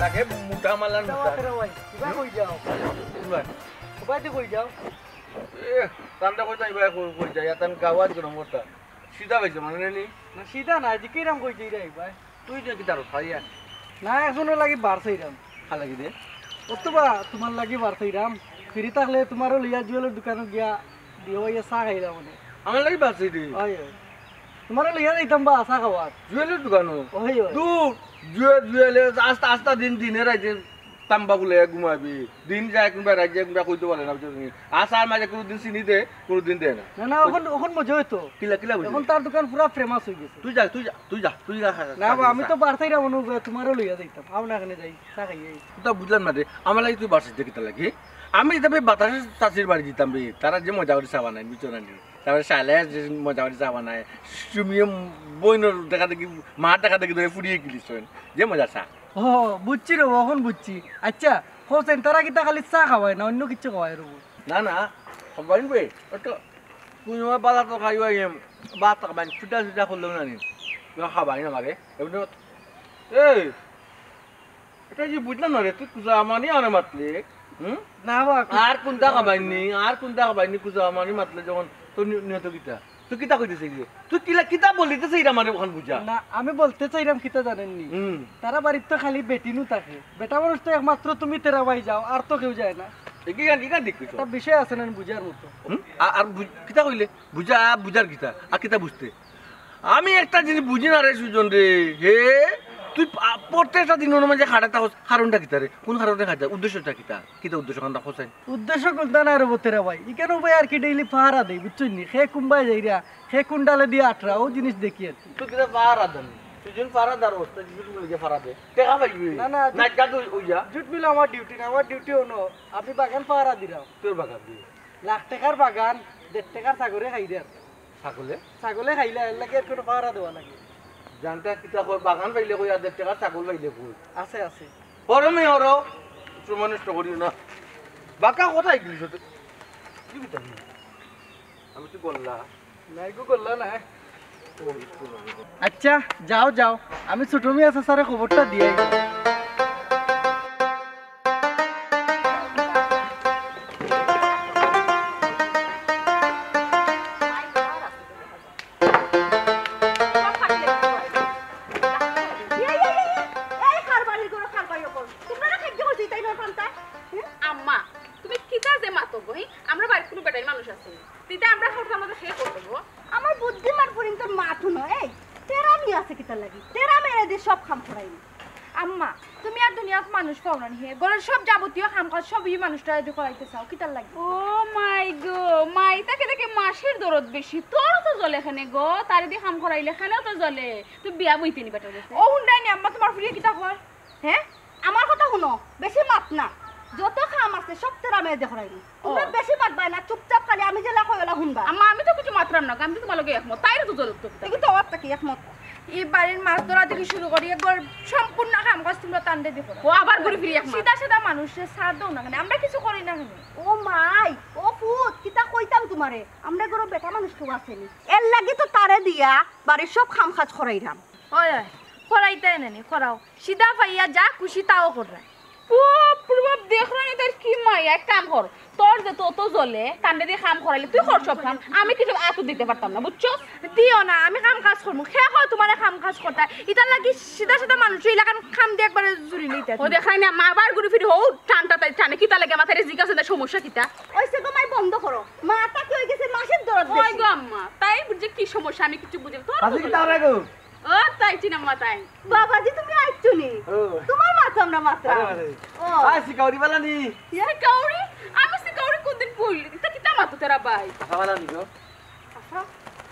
লাগে মুটা মালান মুটা ভাই কিবা কই যাও বাইতে কই যাও তান্ডা কই যাই ভাই কই যাই তান গাওয়াত গরম করতা সিধা বাইছে মানে নি না সিধা না যে কিরাম কই যাই রে ভাই তুই যে কি তার খাইয়া না এখনো লাগি বাড়ছাইরাম খা লাগি দে অতবা তোমার লাগি বাড়ছাইরাম ফ্রি থাকলে তোমারও লিয়া জুয়েলের দোকানে গিয়া দিয়ে হইয়া চা খাইলাম মানে আমার লাগি বাসি দি ওই তোমারও লিয়া যাইতাম বা চা খাওয়ার জুয়েলের দোকান ওই দূর জুয়েলে আস্তে আস্তে দিনে রাইতে তাম্বা গুলে ঘুমাবি দিন যায় কোনবা রাজ্যে কোনবা কইতে পারে না তুমি আসার মাঝে কোনদিন চিনি দে কোনদিন দে না না না এখন মজা হইতো কিলা কিলা বুঝি এখন তার দোকান পুরা ফেমাস হয়ে গেছে তুই যা না বা আমি তো বাড়ছাইরাম অনু তোমারও লিয়া যাইতাম আমরা এখানে যাই চা খাই তা বুঝলাম না রে আমার লাগি তুই বাসিস দেখি লাগে আমি তবে বাতাসের চাষির বাড়ি দিতাম বে তারা যে মজা করে চা বানায় বিচনা নিয়ে তারপরে সালে যে মজা করে চা বানায় সুমিয়ে বইনের দেখা দেখি মা দেখা দেখি ধরে ফুরিয়ে গেলিস যে মজা চা ও বুঝছি রে এখন বুঝছি আচ্ছা হোসেন তারা কি তা খালি চা খাওয়ায় না অন্য কিছু খাওয়ায় রে না না সবাই বে ওটা তুই আমার বালা তো খাইও বাত খাবাই ছুটা ছুটা করলেও না নি খাবাই না লাগে এমনি এই এটা যে বুঝলাম না রে তুই কুজা আমানি আনে মাতলে না বা আর কোনটা খাবাইনি কুজা আমানি মাতলে যখন তোর নিহত গীতা তুই কিতা কইতেছিস তুই কিতা বলিতেছিস এটা মানে ওখান বুঝা না আমি বলতে চাইলাম কিতা জানেননি তারা বাড়িতে তো খালি বেটিনু থাকে বেটা মানুষ তো একমাত্র তুমি তেরা ভাই যাও আর তো কেউ যায় না এখান দেখ একটা বিষয় আছে না বুঝার মতো আর কিতা কইলে বুঝার কিতা আর কিতা বুঝতে আমি একটা জিনিস বুঝি না রে সুজন রে হে তুই প্রত্যেকটা দিন অনুমান যে খাটা থাকস কারণটা কিতা রে কোন কারণে খাটা উদ্দেশ্যটা কিতা উদ্দেশ্য কারণটা খোঁজাই উদ্দেশ্য কোনটা না রে তেরা ভাই ইকেন ভাই আর কি ডেইলি পাহারা দেই বুঝছই নি সে কুম্বাই যাইরা সে কুন্ডালে দিয়ে আটরা ও জিনিস দেখি আর তুই কিতা পাহারা দেন সুজন পাহারা দার অবস্থা জুট মিলে পাহারা দে টাকা পাইবি না না না কাজ ওইয়া জুট মিলে আমার ডিউটি না আমার ডিউটি হলো আমি বাগান পাহারা দিলাম তোর বাগান দি লাখ টাকার বাগান 1.5 টাকার ছাগলে খাই দেয় ছাগলে খাইলে এর লাগে আর কোনো পাহারা দেওয়া লাগে জানটা কিতা কই বাগান পাইলে কই আর 1.5 টাকা ছাগল পাইলে কই আছে হরমে হরো সুমনিষ্ট করি না বাকা কোথায় গেলিস তুই কি বিতা আমি তো বললা নাই গো করলা না আচ্ছা যাও আমি ছোট মেয়ে আছে স্যারের খবরটা দিয়ে আম্মা তুমি আর দুনিয়াত মানুষ পাও না হে ঘরের সব যাবতীয় কাম কাজ সব এই মানুষটা যদি করাইতে চাও কিতার লাগে ও মাই গো মাই তাকে দেখে মাসের দরদ বেশি তোর তো জ্বলে এখানে গো তারে দিয়ে কাম করাইলে এখানেও তো জ্বলে তুই বিয়া বইতে নি বেটা গেছে ও হুন্ডাই নি আম্মা তোমার ফ্রি কিতা কর হ্যাঁ আমার কথা শুনো বেশি মাত না যত কাম আছে সব তেরা মেয়ে দেখাইনি তোমরা বেশি মাতবাই না চুপচাপ খালি আমি যেলা কইলা শুনবা আম্মা আমি তো কিছু মাত্রাম না আমি তো তোমার লগে একমত তাইরে তো জ্বলত তো কি তো ওরটা কি একমত এই বাড়ির মাছ ধরা থেকে শুরু করি একবার সম্পূর্ণ কাম কাজ তোমরা টানতে দেখো ও আবার ঘুরে ফিরে সিধা মানুষের সাথ দাও না কেন আমরা কিছু করি না কেন ও মাই ও ফুট কিতা কইতাম তোমারে আমরা গরো বেটা মানুষ কেউ আসেনি এর লাগি তো তারে দিয়া বাড়ির সব কাম কাজ করাইরাম ওই করাইতে নেনি করাও সিধা পাইয়া যা খুশি তাও কররা ও প্রভাব দেখরা নি তার কি মাইয়া এক কাম কর তোর যে তো জ্বলে কান্দে দিয়ে কাম করাইলে তুই কর সব কাম আমি কিছু এত দিতে পারতাম না বুঝছো দিও না আমি কাম কাজ করবো খেয়ে হয় তোমার কাম কাজ করতে ইতার লাগি সিধা মানুষ এলাকার খাম দিয়ে একবারে জুড়ি নিতে ও দেখাই না মা আবার ঘুরে ফিরে হও টানটা তাই টানে কিতা লাগে মাথায় জিজ্ঞাসা না সমস্যা কিতা ওইসে গো মাই বন্ধ করো মাটা কি হয়ে গেছে মাসের দরদ ওই গো আম্মা তাই বুঝে কি সমস্যা আমি কিছু বুঝি তোর আজি কি তারে গো ও তাই চিনা মাতাই বাবাজি তুমি আইছুনি তোমার মাথা আমরা মাত্রা ও আই সিকাউরি বালা নি ইয়া কাউরি আমি সিকাউরি কোনদিন কইলি তা কিতা মাতো তেরা ভাই বালা নি গো আফা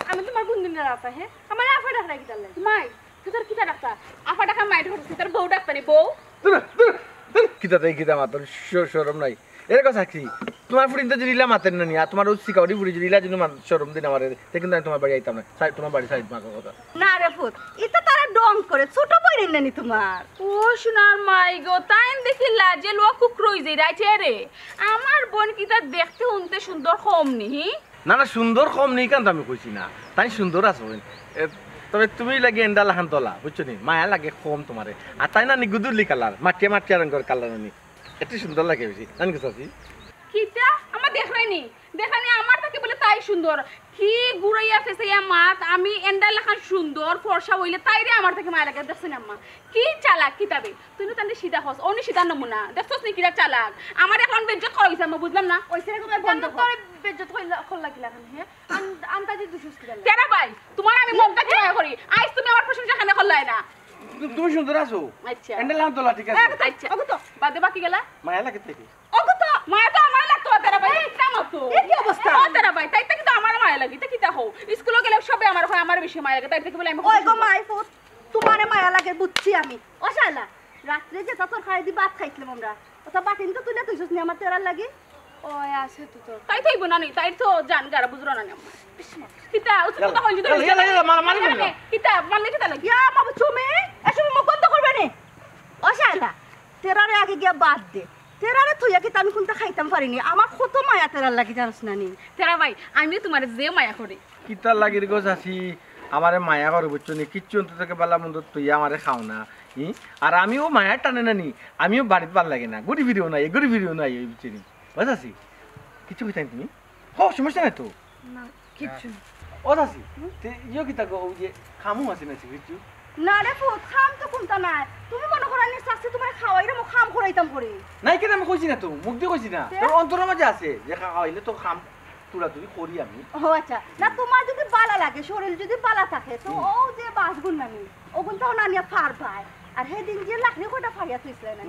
আমি তোমার কোন দিন রাফা হে আমার আফা ডাক রাখি তালে মাই তোর কিতা ডাকতা আফা ডাকা মাই ধরছিস তোর বউ ডাকতানি বউ কিতা মাতর শরম নাই এর কথা কি তোমার ফুরিনতে জিরিলা মাতেন না নিয়া তোমার ওই সিকাউরি ফুরি জিরিলা যদি শরম দিন আমারে দেখুন আমি তোমার বাড়ি আইতাম না তোমার বাড়ি সাইড মাকে কথা না রে ফুট এটা তারা ডং করে ছোট পড়েন নানি তোমার ও সোনার মাই গো তাইন দেখি লাজে লোক কুকরই যাই রাইছে রে আমার বোন কিতা দেখতে উনতে সুন্দর কম নি না সুন্দর কম নেই কারণ আমি কইছি না তাই সুন্দর আছে তবে তুমি লাগে এন্ডাল হান তোলা বুঝছো নি মায়া লাগে কম তোমারে আর তাই না নি গুদুরলি কালার মাটিয়া মাটিয়া রঙের কালার নি এত সুন্দর লাগে বেশি জানি কি চাচি কিটা আমার দেখাইনি আমার তাকে বলে তাই সুন্দর কি গুড়াইয়া ফেসাইয়া মাত আমি এন্ডা লাখান সুন্দর ফর্সা হইলে তাইরে আমার থেকে মায়া লাগে দেখছেন আম্মা কি চালাক কিতাবে তুই তাহলে সিধা হস অন্য সিধা নমুনা দেখছস নি কিরা চালাক আমার এখন বেজ্জত করা হইছে আমি বুঝলাম না ওই সেরকম বন্ধ কর বেজ্জত কইলা লাগিলা কেন হে আন্তাজি দুসুস কিলা তেরা ভাই তোমার আমি মনটা ছয়া করি আইস তুমি আমার প্রশংসা খানে করলাই না তুমি সুন্দর আছো আচ্ছা এন্ডাল হান তোলা ঠিক আছে আচ্ছা ওগো তো বাদে বাকি গেলা মায়া লাগে থেকে ওগো তো মায়া তো আমার লাগতো তেরা ভাই কেমন তো কি অবস্থা ও তেরা ভাই তাই কিন্তু আমার মায়া লাগি তা কিতা হও স্কুলে গেলে সবে আমার হয় আমার বেশি মায়া লাগে তাই থেকে বলে আমি ওই গো মাই ফুট তোমারে মায়া লাগে বুঝছি আমি ও শালা রাত্রে যে তোর খাই দি ভাত খাইছিলাম আমরা ওটা বাটিন তো তুলে তুইছস নি আমার তেরার লাগি ওই আছে তো তো তাই তো ইবো না নি তাই তো জান গারা বুঝরো না আমার কিতা উস কথা হই যদি কিতা মানে কিতা লাগি ইয়া বাবু তুমি এসব মুখ বন্ধ করবে নি ও শালা তেরারে আগে গিয়া বাদ দে তেরারে তুইয়া কি আমি কোনটা খাইতাম পারিনি আমার কত মায়া তেরার লাগি জানোস না নি তেরা ভাই আমি তোমার যে মায়া করি কিতা লাগির গো চাচি আমারে মায়া করে বুঝছো নি কিচ্ছু অন্ত থেকে বেলা মন্দ তুই আমারে খাও না আর আমিও মায়া টানে না নি আমিও বাড়িতে ভাল লাগে না ঘুরি ফিরিও নাই ঘুরি ফিরিও নাই ওই বিচেরি বুঝাছি কিছু কইতাই তুমি সমস্যা নাই তো না কিচ্ছু ও চাচি ইয়ে কিতা গো ওই যে খামু আছে না কিছু না রে ফুট খাম তো কোনটা নাই তুমি মনে করো নি শাস্তি তোমার খাওয়াইরে মো খাম করাইতাম করে নাই কেন আমি কইছি না তো মুখ দিয়ে কইছি না তোর অন্তরের মাঝে আছে যে খাওয়াইলে তো খাম তুলা তুই করি আমি ও আচ্ছা না তোমার যদি বালা লাগে শরীর যদি বালা থাকে তো ও যে বাসগুন নামি ওগুন তো নানিয়া ফার পায় আর সেদিন যে লাকড়ি কোটা ফাইয়া তুইছে না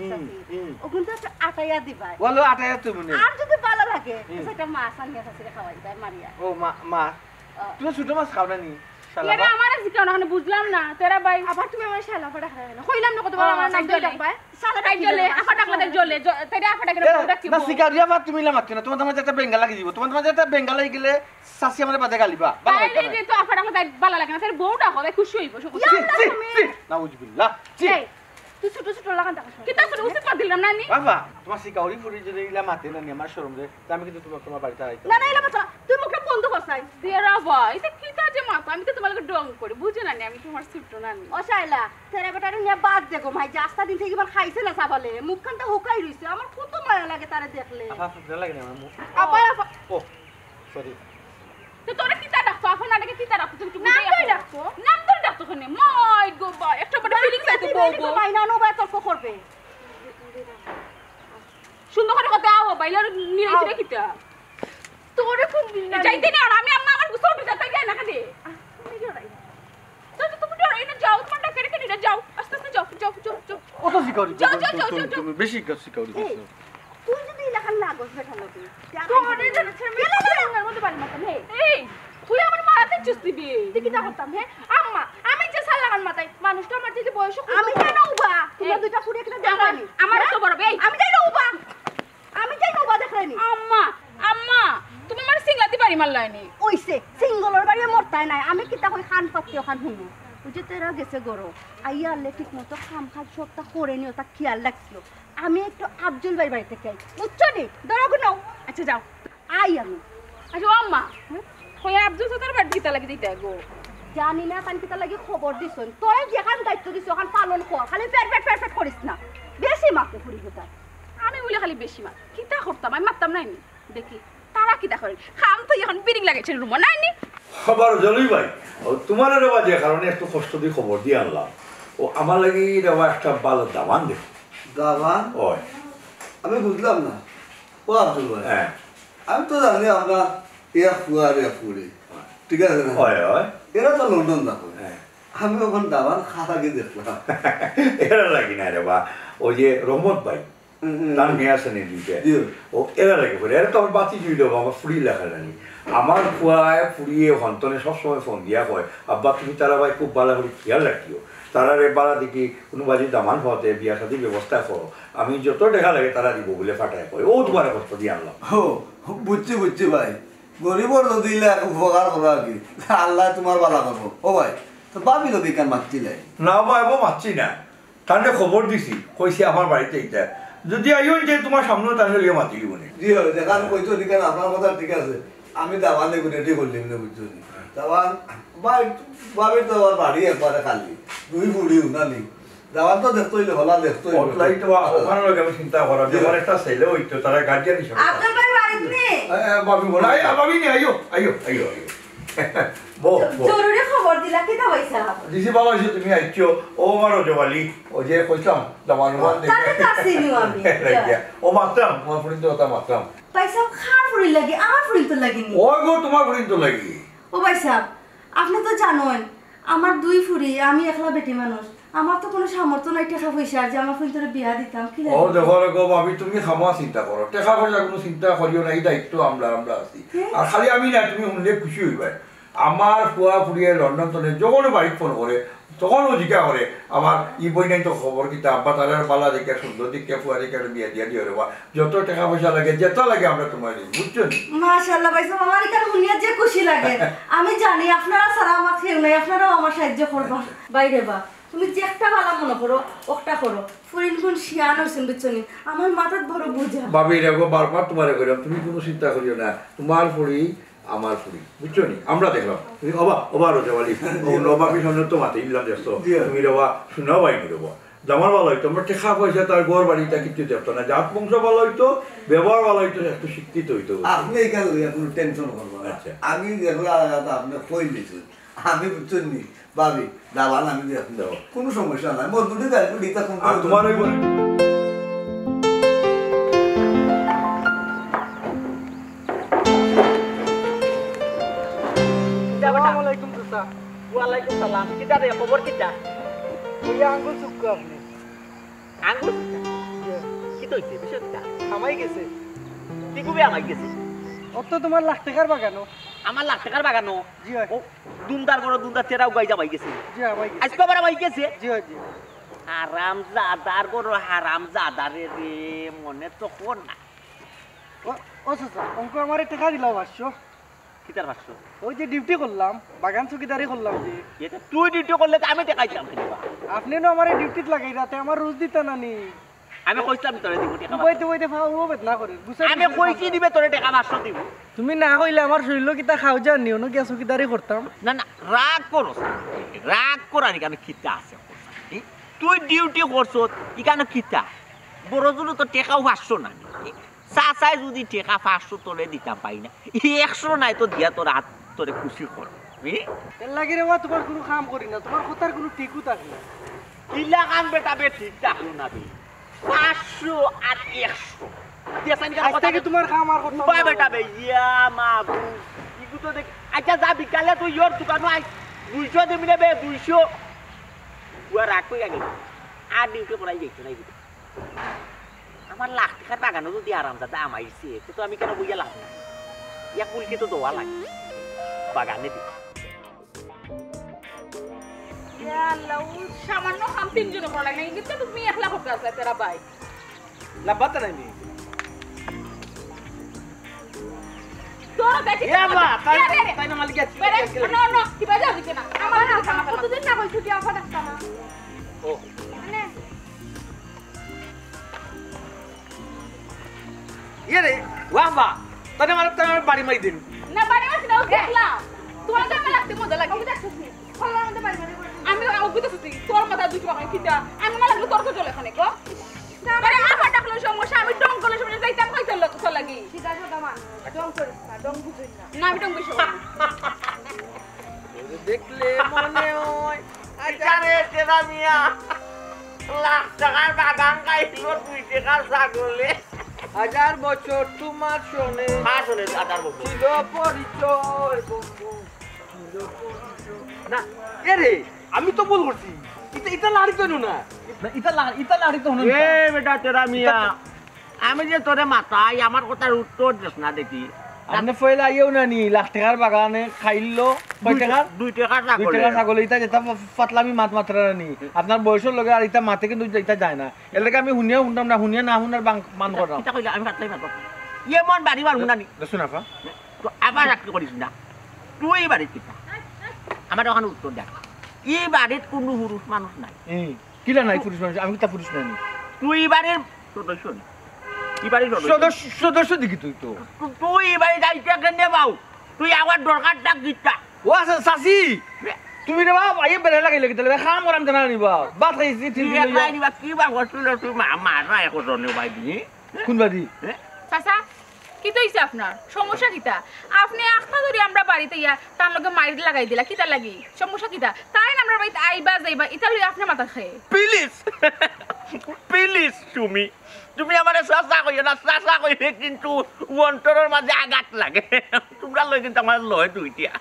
ওগুন তো আটাইয়া দিবাই বলো আটাইয়া তুমি মনে আর যদি বালা লাগে সেটা মাছ আনিয়া থাকে খাওয়াই দেয় মারিয়া ও মা তুমি ছোট মাছ খাও না নি এরা আমার জিকাও না বুঝলাম না তেরা ভাই আবার তুমি আমার শালা ফটা খাই না কইলাম না কতবার আমার নাম জলে শালা তাই জলে আফা ডাকলা তাই জলে তাইরা আফা ডাকলে ডাকিব না শিকারিয়া বা তুমি লামাত না তোমার মাঝে একটা বেঙ্গা লাগি দিব তোমার মাঝে একটা বেঙ্গা লাগি গেলে সাসি আমারে বাদে গালিবা তাইলে তো আফা ডাকলা তাই ভালো লাগে না তাই বউটা হবে খুশি হইব নাউজুবিল্লাহ তুই ছোট ছোট লাগান টাকা কিতা ছোট উচিত পা দিলাম না নি বাবা তোমার শিকারি ফুরি যদি ইলা মাতে না নি আমার শরম রে আমি কিন্তু তোমার বাড়িতে আইতো না না ইলা মাত্র তুই মুখে বন্ধ করছাই তেরা ভাই এটা কিতা যে মাথা আমি তো তোমাকে ডং করি বুঝে না নি আমি তোমার ছোট না নি ও শালা তেরে বেটারে নিয়ে বাদ দেখো ভাই যে আস্তা দিন থেকে এবার খাইছে না সাবালে মুখখানটা হুকাই রইছে আমার কত মায়া লাগে তারে দেখলে আপা ফুটে লাগে না আমার মুখ আপা ও সরি তো তোরা কিতা ডাকছো আফা না ডাকে কিতা ডাকছো তুমি নাম তো ডাকছো নাম তো ডাকছো কেন মাই গো ভাই একটা বড় ফিলিংস আছে বউ ভাই না নো ভাই তর্ক করবে সুন্দর করে কথা আও বাইলা নিরাইছে কিতা তোরে কোন দিন না যাইতে না আমি আম্মা আমার গুছাও দিতে তাই না কানে তুমি জড়াই তো তুমি জড়াই না যাও তোমার ডাকে রেখে নিয়ে যাও আস্তে আস্তে যাও ও তো শিকারি যাও তুমি বেশি শিকারি করছো তুই যদি এলাকার লাগস বেটা লাগবে তোরে জানাছ আমি মধ্যে পারি মাথা হে এই তুই আমার মারাতে চুস দিবি তুই কি করতাম হে আম্মা আমি যে সাল লাগান মাথায় মানুষটা আমার যদি বয়স আমি যাই না উবা তোমরা দুইটা ফুড়ে কিনা দেখানি আমার তো বড় ভাই আমি যাই না উবা দেখানি আম্মা তুমি আমার সিংলাতি বাড়ি মারলাইনি ওইছে সিঙ্গলর বাড়ি মরতাই নাই আমি কিতা কই খান পাত্তি খান হুনু ওই যে তেরা গেছে গরো আইয়া আল্লে ঠিক মতো খাম খান সবটা করে নিও তা খেয়াল রাখছিল আমি একটু আব্দুল ভাই বাড়িতে যাই বুঝছো নি ধরো নাও আচ্ছা যাও আই আমি আচ্ছা আম্মা কই আব্দুল সাতার বাড়ি দিতে লাগি দিতে গো জানি না কান কিতা লাগি খবর দিছন তোরা যেখান দায়িত্ব দিছ ওখান পালন কর খালি পেট করিস না বেশি মাকে ফুরি কথা আমি বলে খালি বেশি মার কিতা করতাম আমি মারতাম নাই নি দেখি তারা কিতা করে খাম তো এখন বিরিং লাগাইছে রুম নাই নি খবর জলই ভাই ও তোমার রেবা যে কারণে একটু কষ্ট দিয়ে খবর দিয়ে আনলাম ও আমার লাগি রেবা একটা ভালো দামান দেখ দামান ওই আমি বুঝলাম না ও আব্দুল ভাই হ্যাঁ আমি তো জানি আমরা ইয়া ফুয়ার ইয়া ফুরি ঠিক আছে না ওই ওই এরা তো লন্ডন যাবো হ্যাঁ আমি ওখান দামান খাতা গিয়ে দেখলাম এরা লাগি না রেবা ওই যে রহমত ভাই তার মেয়ে আছে নি দুইটা ও এরা লাগে করে এরা তো আমার বাতি জুই দেবো আমার ফুড়ি লেখা জানি আমার ফুয়ায় ফুড়িয়ে হন্তনে সবসময় ফোন দিয়া কয় আব্বা তুমি তারা ভাই খুব ভালো করে খেয়াল রাখিও তারা রে বালা দেখি কোনো বাজি দামান হতে বিয়া সাথে ব্যবস্থা করো আমি যত দেখা লাগে তারা দিব বলে ফাটায় কয় ও তোমার কষ্ট দিয়ে আনলাম ও বুঝছি ভাই গরিবর যদি উপকার করো আর কি আল্লাহ তোমার বালা করবো ও ভাই তো ভাবি লবি কেন মারছিলে না ভাই ও মারছি না তাহলে খবর দিছি কইছি আমার বাড়িতে এইটা যদি আইও যে তোমার সামনে তাহলে লিয়ে মাতি দিব না জি হয় দেখান কইতো ঠিক আছে আপনার কথা ঠিক আছে আমি দাবানে রেডি করলিম না বুঝছো দাবান বাবির তো আমার বাড়ি একবারে খালি 2 ফুড়ি উনালি দাবান তো দেখতে হইলে হলা দেখতে হইলে অতলাই তো ওখানে লোক আমি চিন্তা করা যে আমার একটা ছেলে হইতো তারা গার্জিয়ান হিসেবে আপনার ভাই বাড়িতে নেই বাবি বলে বাবি নি আইও আইও আইও আইও বো জরুরি খবর দিলা কি তা হইছা দিছি ভালো হয়েছে তুমি আইছো ও আমারও জবালি ও যে কইতাম দামান মান তাতে কাছিনি আমি ও মাত্রাম তোমার ফুরিন তো ওটা মাত্রাম পয়সা খান ফুরি লাগি আমার ফুরি তো লাগিনি ও গো তোমার ফুরিন তো লাগি ও ভাই সাহেব আপনি তো জানেন আমার 2 ফুরি আমি একলা বেটি মানুষ আমার তো কোনো সামর্থ্য নাই টাকা পয়সা যে আমার ফুরি তোরে বিয়া দিতাম কি ও দেখো গো ভাবি তুমি খামা চিন্তা করো টাকা পয়সা কোনো চিন্তা করিও না এই দায়িত্ব আমরা আছি আর খালি আমি না তুমি শুনলে খুশি হইবা আমার ফুয়া ফুরিয়ে লন্ডন তলে যখন বাড়ি ফোন করে তখন ও জিজ্ঞা করে আমার ই বই নাই তো খবর কিতা আব্বা তারার পালা দেখে সুন্দর দিকে ফুয়া দেখে বিয়া দিয়া দিয়ে রেবা যত টাকা পয়সা লাগে যেটা লাগে আমরা তোমার দিই বুঝছো মাশাআল্লাহ ভাই সাহেব আমার এখানে শুনিয়া যে খুশি লাগে আমি জানি আপনারা সারা আমার কেউ নাই আপনারাও আমার সাহায্য করবা বাইরে বা তুমি যে একটা ভালো মনে করো ওটা করো ফুরিন কোন শিয়ান হইছেন বুঝছনি আমার মাথাত বড় বুঝা ভাবি রেগো বারবার তোমারে কইলাম তুমি কোনো চিন্তা করিও না তোমার ফুরি আমার ফুরি বুঝছো নি আমরা দেখলাম তুমি অবা রোজাওয়ালি ও নবাবি সন্ন্য তো মাতে ইল্লাম দেখছো তুমি রবা শুনাও বাইনি রবা জামার ভালো হইতো আমরা টেকা পয়সা তার ঘর বাড়িটা কিছু দেখতো না জাত বংশ ভালো হইতো ব্যবহার ভালো হইতো একটু শিক্ষিত হইতো আপনি এখানে লইয়া কোনো টেনশন করবো না আচ্ছা। আমি যেগুলো আপনি কই দিয়েছেন আমি বুঝছেন নি ভাবি দাবান আমি দেখো কোনো সমস্যা নাই মোর দুটি গাড়ি দিতে আর তোমার ওই আসসালামু আলাইকুম চাচা ওয়ালাইকুম সালাম কিটা রে খবর কিটা ওই আঙ্গুল চুক্কো আপনি আঙ্গুর কি তো হইছে বিষয় কিটা আমাই গেছে টিকুবে আমাই গেছে অত তোমার লাখ টাকার বাগানো আমার লাখ টাকার বাগানো জি হয় ও দুমদার বড় দুমদার চেরাও গাই যাবাই গেছে জি আমাই গেছে আজকে আবার আমাই গেছে জি হয় জি হারাম জাদার বড় হারাম জাদারে রে মনে তো কোন না ও চাচা অঙ্ক আমার টাকা দিলাম 500 কিটার ভাষ্য ওই যে ডিউটি করলাম বাগান চকিদারি করলাম যে এটা তুই ডিউটি করলে তো আমি দেখাইতাম কিবা আপনি না আমার ডিউটিত লাগাই রাতে আমার রোজ দিতা নানি আমি কইতাম তোরে দিব টাকা বইতে বইতে ও বেদনা করে আমি কইছি দিবে তোরে টাকা 500 দিব তুমি না কইলে আমার শরীর কিতা খাও যা নিও না গিয়া চকিদারি করতাম না না রাগ করো রাগ করানি কেন কিতা আছে তুই ডিউটি করছ ইকানো কিতা বড়জুলো তো টেকাও 500 না চাচাই যদি টেকা 500 তোলে দিতাম পাই না 100 নাই তো দিয়া তোর হাত তোরে খুশি কর এর লাগি রে ওয়া তোমার কোনো কাম করি না তোমার কথার কোনো ঠিকও থাকে না কিলা কাম বেটা বে ঠিক থাকলো না বে 500 আর 100 দেসানি আজ থেকে তোমার কাম আর করতে বাই বেটা বে ইয়া মাগু ইগু তো দেখ আচ্ছা যা বিকালে তুই ইয়োর দোকানো আই 200 দিবি বে 200 ওয়া রাখ কই গেল আর ডিউটি করাই যাইছ না ইগু আমার লাখ টাকার বাগানো যদি আরাম দাদা আমাইছে তো আমি কেন বইয়া লাভ না এক ফুলকে তো দোয়া লাগে বাগানে দি সামান্য কাম 3 জন করা লাগে কিন্তু তুমি একলা করতে আসলে তেরা ভাই লাভাতা নাই তোরা দেখি এ বাবা তাই না মালিক আছে নো নো কি বাজা দিকে না আমার না কতদিন না কই ছুটি অফার আসতা না ও মানে ইয়ে ওয়াবা তাই আমার বাড়ি মারি দিন না বাড়ি আসি না দেখলাম তোমার তো আমার লাগতে মজা লাগে আমি দেখছিস খলার মধ্যে বাড়ি বাড়ি আমি অগুতে সুতি তোর মাথা দুটো বাকি কিটা আমি না লাগলো তোর তো চলে এখানে গো আরে আমার ডাকলো সমস্যা আমি ডং করলে সমস্যা যাইতাম কই চল তো লাগি ঠিক আছে দামান ডং করিস না ডং বুঝিস না আমি ডং বুঝি দেখলে মনে হয় আরে তেরা মিয়া লাখ টাকার বাগান খাইছিল 2 টাকার ছাগলে 1000 বছর তোমার শোনে আসলে 1000 বছর ছিল পরিচয় বন্ধু না এরে আমি তো ভুল করছি এটা লাড়ি তো না এটা লাড়ি তো এ বেটা তেরা মিয়া আমি যে তোরে মাতাই আমার কথার উত্তর দিস না দেখি আপনি ফয়লা আইও না নি লাখ টাকার বাগানে খাইলো কয় টাকা 2 টাকা 2 টাকা ছাগল এটা যেটা পাতলামি মাত্রা নি আপনার বয়সের লগে আর এটা মাতে কিন্তু এটা যায় না এর লাগে আমি শুনতাম না শুনিয়া না শুনার মান করলাম এটা কইলা আমি মাতলাই মাত ইয়ে মন বাড়ি বার হুনানি শুন আপা তো আবার রাখতে করিস না তুই বাড়ি কিটা আমার ওখানে উত্তর দেখ এই বাড়িত কোনো পুরুষ মানুষ নাই কিলা নাই পুরুষ মানুষ আমি তা পুরুষ নাই তুই বাড়ির সদস্য না কি বাড়ি সদস্য দেখি তুই তো তুই এই বাড়ি যাইতে কেনে পাও তুই আমার দরকার ডাক দিতা ও আচ্ছা চাচি তুমি রে বাবা এই বেলা লাগাইলে কি তাহলে খাম করাম জানা নিবা বাত খাইছি ঠিক তুই একলাই নিবা কি বা করছিল তুই মারা এখন জনে ভাই দিনি কোন বাদি চাচা কি তো হইছে আপনার সমস্যা কিতা আপনি আখতা ধরি আমরা বাড়িতে ইয়া তার লগে মাইর লাগাই দিলা কিতা লাগি সমস্যা কিতা তাই না আমরা বাড়িতে আইবা যাইবা এটা লই আপনি মাথা খায় প্লিজ প্লিজ তুমি আমার চাচা কইয়া না চাচা কইলে কিন্তু অন্তরের মাঝে আঘাত লাগে তোমরা লই কিন্তু আমার লয় দুইটা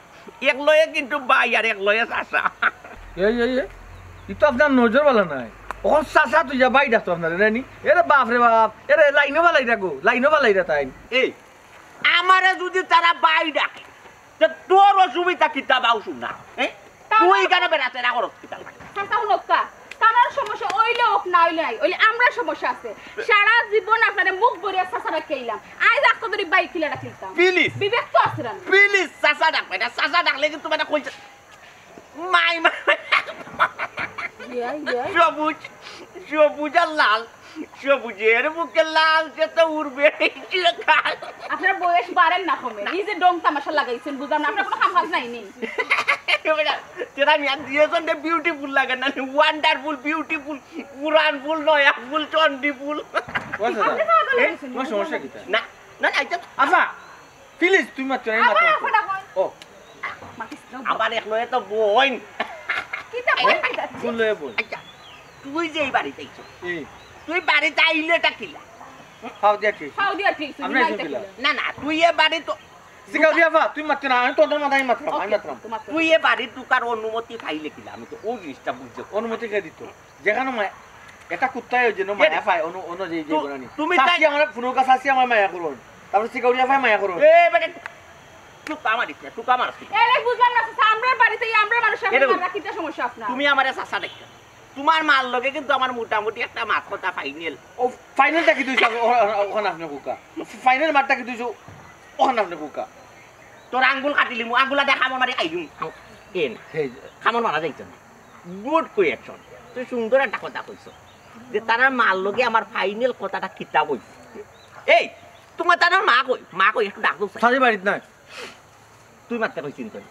এক লয়ে কিন্তু বাই আর এক লয়ে চাচা এই তো আপনার নজর ভালো নাই ওখন চাচা তুই যা বাই ডাকতো আপনার রানি এরে বাপ রে বাপ এরে লাইনো বালাই রাখো লাইনো বালাই রা তাই এই আমারে যদি তারা বাই ডাকে তো তোর অসুবিধা কিতা বাউ শুনা তুই কেন বেড়াতে না করস কিতা চাচা হুনকা তার সমস্যা ওইলে ওক না ওইলে নাই ওইলে আমরা সমস্যা আছে সারা জীবন আপনারে মুখ ভরিয়া চাচারা কেইলাম আজ আখতা ধরি বাই কিলা রাখিতাম প্লিজ বিবেক তো আছে না প্লিজ চাচা ডাকবে না চাচা ডাকলে কিন্তু মানে কইছে মাই সবুজ সবুজ আর লাল সবুজের মুখে লাল সে তো উড়বে আপনার বয়স বাড়েন না কমে এই যে ডং তামাশা লাগাইছেন বুঝলাম না আপনার কোনো কাম কাজ নাই নি তেরা মিয়া দিয়েছেন যে বিউটিফুল লাগে না ওয়ান্ডারফুল বিউটিফুল পুরানফুল নয়াফুল চন্ডিফুল তোমার সমস্যা কি না না আচ্ছা আফা প্লিজ তুমি মাত্র এই মাত্র ও আবার এক লয়ে তো বোন কিতা বল কোন লয়ে বল আচ্ছা তুই যে এই বাড়িতে আইছ এই তুই বাড়িতে আইলেটা কিলা খাও দিয়া কি খাও দিয়া ঠিক আমরা এসে দিলা না না তুই এ বাড়ি তো সিগাও দিয়া আফা তুমি মাত্র না আমি তোদের মাথায় মাত্র আমি মাত্র তুই এ বাড়ি তুকার অনুমতি পাইলে কিলা আমি তো ওই জিনিসটা বুঝতে অনুমতি কে দিত যেখানে মায়া এটা কুত্তায় ওই জন্য মায়া পায় অন্য যে গোনানি তুমি চাচি আমার ফুনো কাছে আসি আমার মায়া করুন তারপর সিগাও দিয়া পায় মায়া করুন এ বেটা টুকা মারিস না টুকা মারিস এরে বুঝলাম না চাচা আমরা বাড়িতে আমরা মানুষ আমরা কিতা সমস্যা আপনার তুমি আমারে চাচা দেখ তোমার মাল লগে কিন্তু আমার মোটামুটি একটা মাছ কথা ফাইনাল ও ফাইনালটা কি তুই ওখানে আপনি কুকা ফাইনাল মারটা কি তুই ওখানে আপনি কুকা তোর আঙ্গুল কাটিলি মু আঙ্গুলা দেখা আমার মারি আইলুম এন খামর মারা যাইতো না গুড কোয়েকশন তুই সুন্দর একটা কথা কইছ যে তার মাল লগে আমার ফাইনাল কথাটা কিতা কইছ এই তোমার তার মা কই একটু ডাক দো সাজি বাড়িত নাই তুই মারতে কইছিস তুই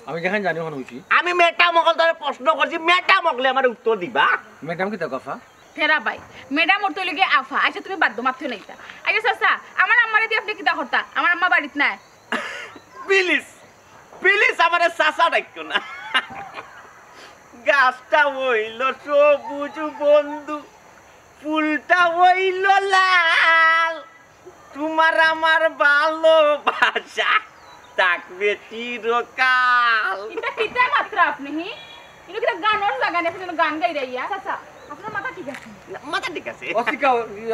আমি যেখানে জানি ওখানে হইছি আমি মেটা মকল ধরে প্রশ্ন করছি মেটা মকলে আমার উত্তর দিবা ম্যাডাম কি তা কথা ফেরা ভাই ম্যাডাম ওর তো লগে আফা আচ্ছা তুমি বাদ দো মাথে নাইতা আচ্ছা চাচা আমার আম্মারে দিয়ে আপনি কিতা করতা আমার আম্মা বাড়িতে নাই প্লিজ প্লিজ আমারে চাচা ডাকতো না গাছটা হইল সবুজ বন্ধু ফুলটা হইল লাল তোমার আমার ভালোবাসা থাকবে চিরকাল এটা কিতা মাত্র আপনি হি এটা কিতা গানর লাগানি আপনি গান গাই রাইয়া চাচা আপনার মাথা ঠিক আছে মাথা ঠিক আছে ও সিকা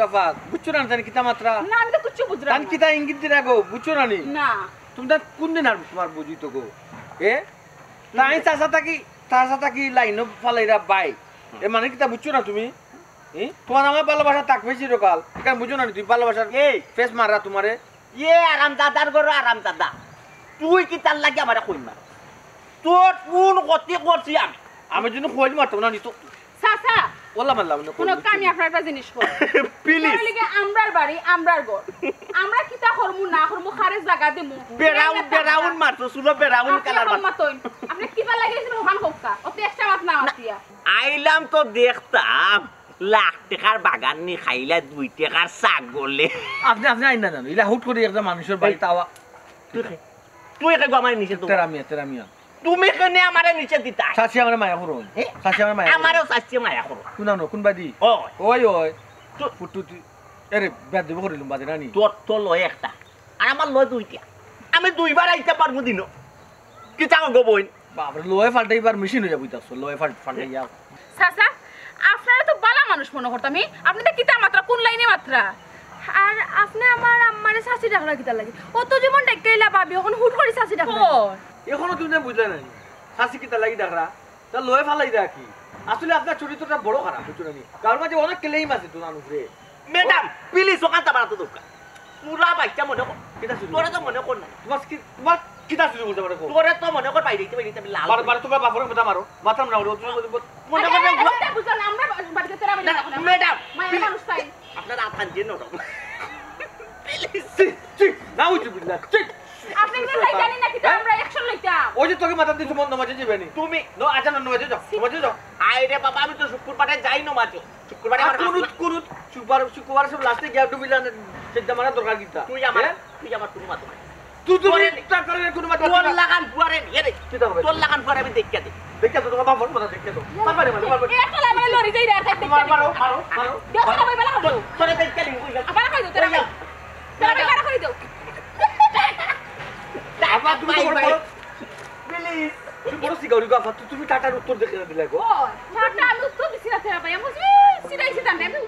আফা বুঝছো না জানি কিতা মাত্রা না আমি তো কিছু বুঝলাম তান কিতা ইঙ্গিত দিরা গো বুঝছো না নি না তুমি কোন দিন আর তোমার বুঝি তো গো এ নাই চাচা থাকি লাইনো ফালাইরা বাই এ মানে কিতা বুঝছো না তুমি তোমার আমার ভালোবাসা থাকবে চিরকাল এখানে বুঝো না তুই ভালোবাসার এই ফেস মাররা তোমারে আরাম দাদার গরো আরাম দাদা তুই কি তার লাগে আমার কই মার তোর কোন গতি করছি আমি জন্য খোঁজ মারতাম না নি তো চাচা ওলা মারলাম না কোন কামি আপনার একটা জিনিস কর প্লিজ লিগে আমরার বাড়ি আমরার ঘর আমরা কিতা করমু না করমু খারেজ জায়গা দিমু বেরাউন মারতো সুলো বেরাউন কালার মারতো আপনি কিবা লাগিয়েছেন ওখান হোকা অতি এক্সট্রা মাত না আতিয়া আইলাম তো দেখতাম লাখ টাকার বাগান নি খাইলা 2 টাকার ছাগলে আপনি আইন না জানো ইলা হুট করে একটা মানুষের বাড়িতে আওয়া তুই একে আমার নিচে তো তেরামিয়া তুমি কেনে আমারে নিচে দিতা সাসি আমার মায়া করুন সাসি আমার মায়া আমারও সাসি মায়া করো শুনানো কোন বাদি ওই ফুটু তুই আরে বেদ দেব করিলুম বাদে রানি তোর তো লয় একটা আর আমার লয় 2টা আমি 2বার আইতে পারবো দিনো কি চাও গো বইন বাপরে লয় ফাল্টাইবার মেশিন হয়ে যাবো তাছ লয় ফাল্টাই যাও চাচা আপনারা তো বালা মানুষ মনে করতাম আপনি তো কিতা মাত্রা কোন লাইনে মাত্রা আর আপনি আমার আম্মারে শাশি ডাকলা কিতা লাগে ও তো যেমন ডাকতেইলা ভাবি এখন হুট করে শাশি ডাকলা এখনো তুমি বুঝলে না শাশি কিতা লাগি ডাকরা তা লয় ফালাই দা কি আসলে আপনার চরিত্রটা বড় খারাপ বুঝছো না কার মাঝে অনেক ক্লেইম আছে তো নানুরে ম্যাডাম প্লিজ ওখানটা বাড়াতে দরকার পুরা বাচ্চা মনে কর কিতা শুরু তোরে তো মনে কর না তোমার কিতা শুরু বলতে পারো তোরে তো মনে কর বাইরে আমি লাল বারবার তোমার বাপরে কথা মারো মাথাম না ওরে মনে কর বুঝলাম আমরা বাড়িতে তেরা ম্যাডাম মায়ের মানুষ তাই আপনার আতান যে নরম আপনি কি লাই জানি নাকি তো আমরা অ্যাকশন লইতাম ওই যে তোকে মাথা দিয়ে মন মাঝে যাবে নি তুমি নো আচ্ছা না নমাজে যাও নমাজে যাও আইরে বাবা আমি তো শুক্রবারে যাই না মাঝে শুক্রবারে আমার কুরুত শুক্রবার সব লাস্টে গিয়া ডুবিলা সেটা মারা দরকার কিতা তুই আমার কোনো মাতো নাই তুই টাকার কোনো মাথা তোর লাগান বুয়ারে নিয়ে রে কিতা হবে তোর লাগান বুয়ারে আমি দেখিয়া দে দেখে তো তোমার বাবার কথা দেখে তো মারবারে মারবারে একটা লাই মানে লরি যাই রে থাকতে মারো দেও তো ভাই বেলা খাও তোরে দেখিয়া দিই আবার খাই দাও তেরা তেরা খাই দাও আবার তুমি তো বড় প্লিজ তুমি বড় সিগারি গো আফা তুমি টাটার উত্তর দেখে দিলে গো ও টাটা আমি উত্তর দিছি না তেরা ভাই আমি সিরাইছি তার নামে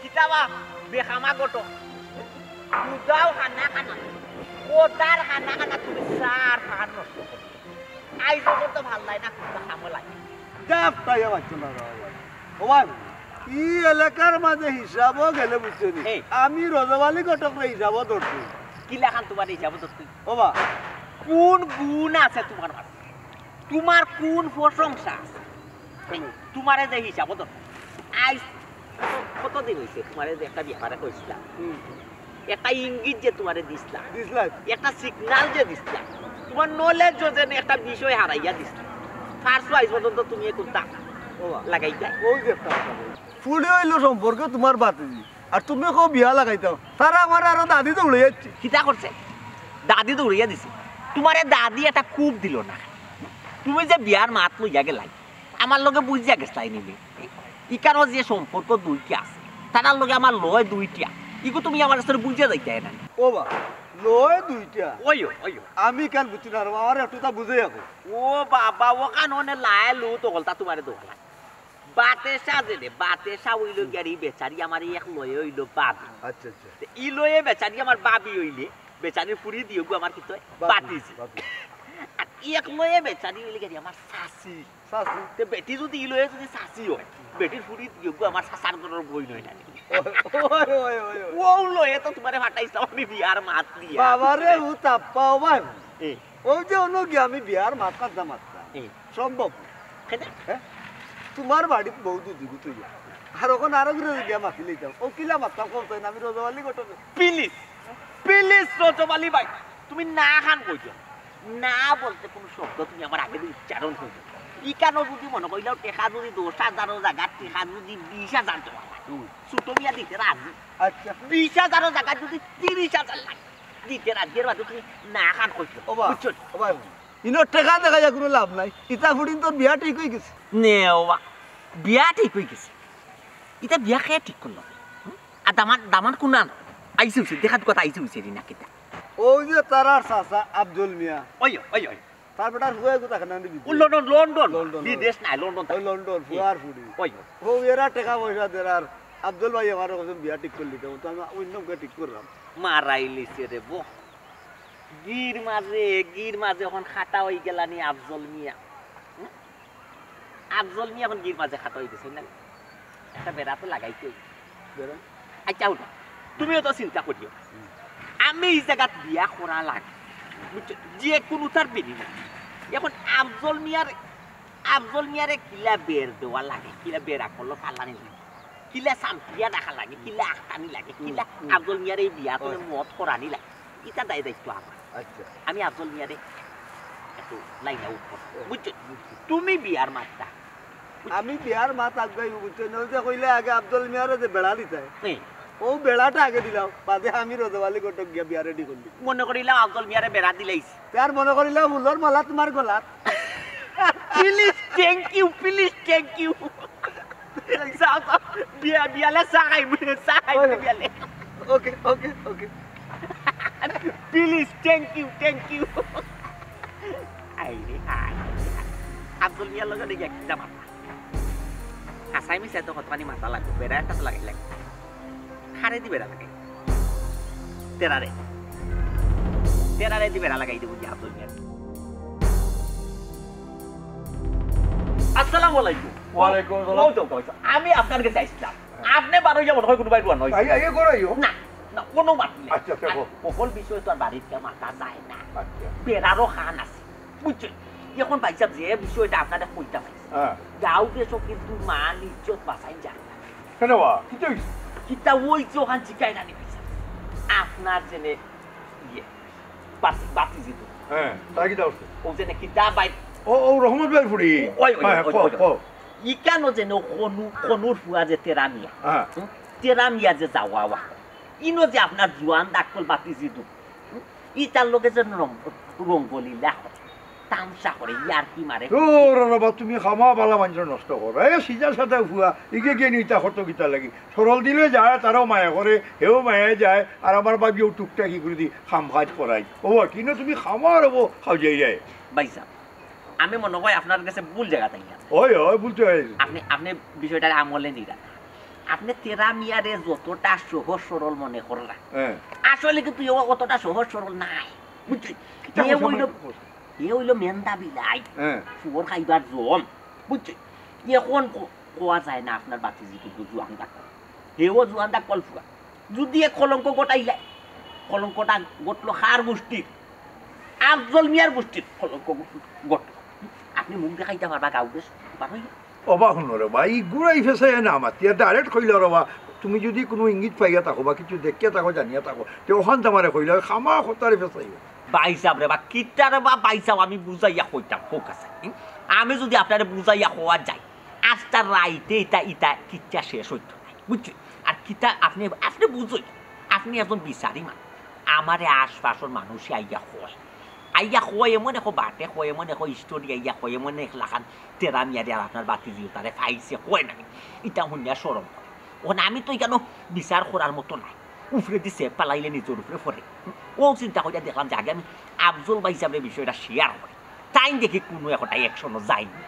কিতাবা বেখামা গটো দুদাও খানা কোটার খানা তুমি সার খানো আইজো তো ভাল নাই না কুত্তা খামলাই ডাব তাই পাচ্ছ না ও ভাই ই এলাকার মাঝে হিসাবও গেলে বুঝছো নি এই। আমি রজবালি ঘটকরে হিসাবও ধরছি কিলা খান তোমার হিসাব তো তুই ও বা কোন গুণ আছে তোমার মাঝে তোমার কোন প্রশংসা আছে তোমারে যে হিসাব তো আইজ কতদিন হয়েছে তোমারে যে একটা ব্যাপারে কইছিলাম একটা ইঙ্গিত যে তোমারে দিছিলাম দিসলাই একটা সিগনাল যে দিছিলাম তোমার নলেজ যে একটা বিষয় হারাইয়া দিছিলাম ফার্স্ট আইজ পর্যন্ত তুমি এখন টাকা ও বা লাগাই যায় ওই যে একটা ফুলে হইলো সম্পর্কে তোমার বাতিজি আর তুমি কেউ বিয়া লাগাইতাও তারা আমার আরো দাদি তো উড়ে যাচ্ছে কিতা করছে দাদি তো উড়িয়া দিছে তোমারে দাদি এটা খুব দিল না তুমি যে বিয়ার মাত লইয়া গেলাই আমার লগে বুঝিয়া গেছলাই নিবি ইকারও যে সম্পর্ক দুইটা আছে তার লগে আমার লয় দুইটা ইগো তুমি আমার কাছে বুঝিয়া যাইতে না ও বা লয় দুইটা ওইও ওইও আমি কেন বুঝছি না আর আমার একটু তা বুঝে যাবো ও বাবা ও কাননে লায় লো তো গলতা তোমারে দোলা বাতে সাজে দে বাতে সা হইলো গাড়ি বেচারি আমার এক লয়ে হইলো বাবি আচ্ছা আচ্ছা ই লয়ে বেচারি আমার বাবি হইলে বেচারি পুরি দিও গো আমার কি তো বাতিছি আর এক লয়ে বেচারি হইলে গাড়ি আমার শাসি শাসি তে বেটি যদি ই লয়ে যদি শাসি হয় বেটির পুরি দিও গো আমার শাসার গরর বই নয় না ওই ওই ওই ও লয়ে তো তোমারে ফাটাইছ আমি বিয়ার মাত দিয়া বাবারে ও তাপ্পাও ভাই এই ওই যে অন্য গিয়ে আমি বিয়ার মাথা দামাত্রা এই সম্ভব কেন হ্যাঁ তোমার বাড়িত বহুত দিগু তুই আর ওখানে আরো ঘুরে গিয়া মাতি লইতাম ও কিলা মাতাম কমতো না আমি রজবালি ঘটবে প্লিজ প্লিজ রজবালি ভাই তুমি না খান কইছো না বলতে কোনো শব্দ তুমি আমার আগে উচ্চারণ কইছো ইকানো যদি মনে কইলাও টেকা যদি 10,000 জায়গা টেকা যদি 20,000 টাকা ছোট মিয়া দিতে রাজি আচ্ছা 20,000 জায়গা যদি 30,000 লাগে দিতে রাজি এর বাদে তুমি না খান কইছো ও বা বুঝছো ও ভাই ইনো টেকা দেখা যায় কোনো লাভ নাই ইতা ফুটিন তোর বিয়া ঠিক হয়ে গেছে নেওয়া বিয়া ঠিক হয়ে গেছে এটা বিয়া খেয়ে ঠিক করলো আর দামান কোনা আইসি হইছে দেখাত কথা আইসি হইছে রি না কিতা ওই যে তারার চাচা আব্দুল মিয়া ওই ওই ওই তার বেটার ফুয়ে কোথা খানা দিবি লন্ডন লন্ডন লন্ডন। বিদেশ নাই লন্ডন ওই লন্ডন ফুয়ার ফুড়ি ওই ও এরা টাকা পয়সা দেয় আর আব্দুল ভাই আমার কাছে বিয়া ঠিক করলি তো আমি অন্যকে ঠিক করলাম মারাইলিছে রে বো গির মাঝে এখন খাটা হয়ে গেলানি আফজল মিয়া আফজল মিয়া এখন গির মাঝে খাটা হয়ে গেছে না একটা বেড়া তো লাগাইতে আচ্ছা ওটা তুমিও তো চিন্তা করিও আমি এই জায়গাত বিয়া করা লাগে বুঝছো যে কোনো তার বেরি না এখন আফজল মিয়ারে কিলা বের দেওয়া লাগে কিলা বেড়া করলো ফালানি লাগে কিলা সামপিয়া দেখা লাগে কিলা আখটানি লাগে কিলা আফজল মিয়ারে এই বিয়া করে মত করানি লাগে এটা দায়িত্ব আমার আচ্ছা আমি আফজল মিয়ারে একটু লাইনে উঠবো বুঝছো তুমি বিয়ার মাত্রা আমি বিয়ার মাত আগাই বুঝছো না যে কইলে আগে আব্দুল মিয়ারে যে বেড়া দিতে এই, ও বেড়াটা আগে দিলাম বাদে আমি রজবালি ঘটক গিয়া বিয়া রেডি করলি মনে করিলাম আফজল মিয়ারে বেড়া দিলাইছি তার মনে করিলাম ফুলর মালা তোমার গলাত প্লিজ থ্যাংক ইউ বিয়ালে চাই বিয়ালে ওকে ওকে ওকে প্লিজ থ্যাংক ইউ আইরে আই আব্দুল মিয়ার লগে দেখি একটা মাথা হাসাই মিশে তো কতখানি মাথা লাগবে বেড়া একটা তো লাগাই লাগে খারে দি বেড়া লাগাই তেরারে দি বেড়া লাগাই দেবো আব্দুল মিয়ার আসসালামু আলাইকুম ওয়ালাইকুম আসসালাম। আমি আপনার কাছে আইছিলাম আপনি বারো যাব হয় কোনোবাই রোয়া নয় আইয়া করাইও না না কোনো মাত নেই আচ্ছা, আচ্ছা, বল। সকল বিষয় তো আর বাড়িতে মাথা যায় না আচ্ছা বেড়ারও খান আছে বুঝছেন এখন ভাইসাব যে বিষয়টা আপনাদের কইতা পাইছে হ্যাঁ গাঁও দেশও কিন্তু মান ইজ্জত বাঁচাই যায় না কেন বা কি হইছে কিতা ওই যে ওখান চিকাই জানি ভাইসাব আপনার জেনে ইয়ে বাতি যেত হ্যাঁ তাই কি দাও ও জেনে কিতা বাই ও রহমত ভাই ফুড়ি ওই হ্যাঁ কও ইকানো যেন কনুর ফুয়া যে তেরামিয়া হ্যাঁ তেরামিয়া যে যাওয়া ইনো যে আপনার জোয়ান ডাকল বাতি জিদু ইটার লোকে যে রঙ্গলি লেখ তামসা করে ইয়ার কি মারে ও রবা তুমি খামা বালা মানুষ নষ্ট করো এই সিজার সাথে ফুয়া ইকে গিয়ে নিতা হতো কিতা লাগি সরল দিলে যায় তারাও মায়া করে হেও মায়া যায় আর আমার বাবিও টুকটা কি করে দি খাম খাজ করাই ও কিন্তু তুমি খামা রবো খাও যাই যায় ভাইসা আমি মনে হয় আপনার কাছে ভুল জায়গা তাই ওই ওই বলতে হয় আপনি বিষয়টা আমলে নিরা আপনি তেরামিয়ারে যতটা সহজ সরল মনে করলা হ্যাঁ আসলে কিন্তু অতটা সহজ সরল নাই বুঝছি এ হইল মেন্দা বিলাই হ্যাঁ শুয়োর খাইবার জম বুঝছি এখন কোয়া যায় না আপনার বাতি যিটো জোয়ান ডাক হেও জোয়ান ডাক কল ফুয়া যদি এ কলঙ্ক গোটাইলে কলঙ্কটা গটলো সার গোষ্ঠীর আফজল মিয়ার গোষ্ঠীর কলঙ্ক গট আপনি মুখ দেখাইতে পারবা গাঁও দেশ পারই অবা শুনো রবা ই ঘুরাই ফেসে না আমার তিয়া ডাইরেক্ট কইল রবা তুমি যদি কোনো ইঙ্গিত পাইয়া থাকো বা কিছু দেখিয়া থাকো জানিয়া থাকো তে ওখান তামারে কইল খামা খতারে ফেসাইব বাইসাব রে বা কিটারে বা বাইসাব আমি বুঝাইয়া কইতাম হোক আছে আমি যদি আপনারে বুঝাইয়া হওয়া যাই আজটা রাইতে ইটা কিটা শেষ হইতো বুঝছি আর কিটা আপনি আপনি বুঝই আপনি একজন বিচারি মান আমারে আশপাশের মানুষে আইয়া হয় এমন এখন বাটে হয় এমন এখন স্টোরি আইয়া হয় এমন লাখান তেরামিয়া দিয়ে আপনার বাতি দিয়ে তারে খাইছে হয় না এটা শুনিয়া সরম করে ওখানে আমি তো কেন বিচার করার মতো নাই উফরে দিছে পালাইলে নিজের উপরে পড়ে ও চিন্তা করিয়া দেখলাম যে আগে আমি আফজল ভাই হিসাবে বিষয়টা শেয়ার করি তাই দেখি কোনো একটা অ্যাকশনও যায়নি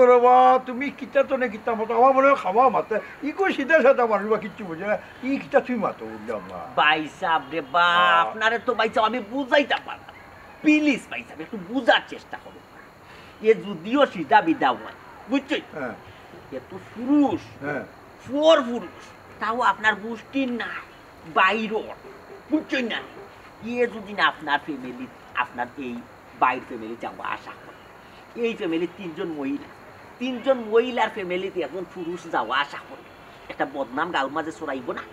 রবা তুমি কিতা তো নে কিতা মতো আমার মনে হয় খাওয়া মাতে ই কই সিধা সাদা মানুষ বা কিচ্ছু বুঝে না ই কিতা তুই মাতো বুঝলাম না ভাইসাব রে বা আপনারে তো ভাইসাব আমি বুঝাইতে পারলাম প্লিজ ভাইসাব একটু বুঝার চেষ্টা করুন এ যদিও সিধা বিদা হয় বুঝছি হ্যাঁ এ তো পুরুষ হ্যাঁ পুরুষ তাও আপনার গোষ্ঠীর না বাইরের বুঝছেন না ইয়ে যদি না আপনার ফ্যামিলি আপনার এই বাইর ফ্যামিলি যাওয়া আসা করে এই ফ্যামিলির তিনজন মহিলার ফ্যামিলিতে একজন পুরুষ যাওয়া আসা করে একটা বদনাম গাল মাঝে ছড়াইব না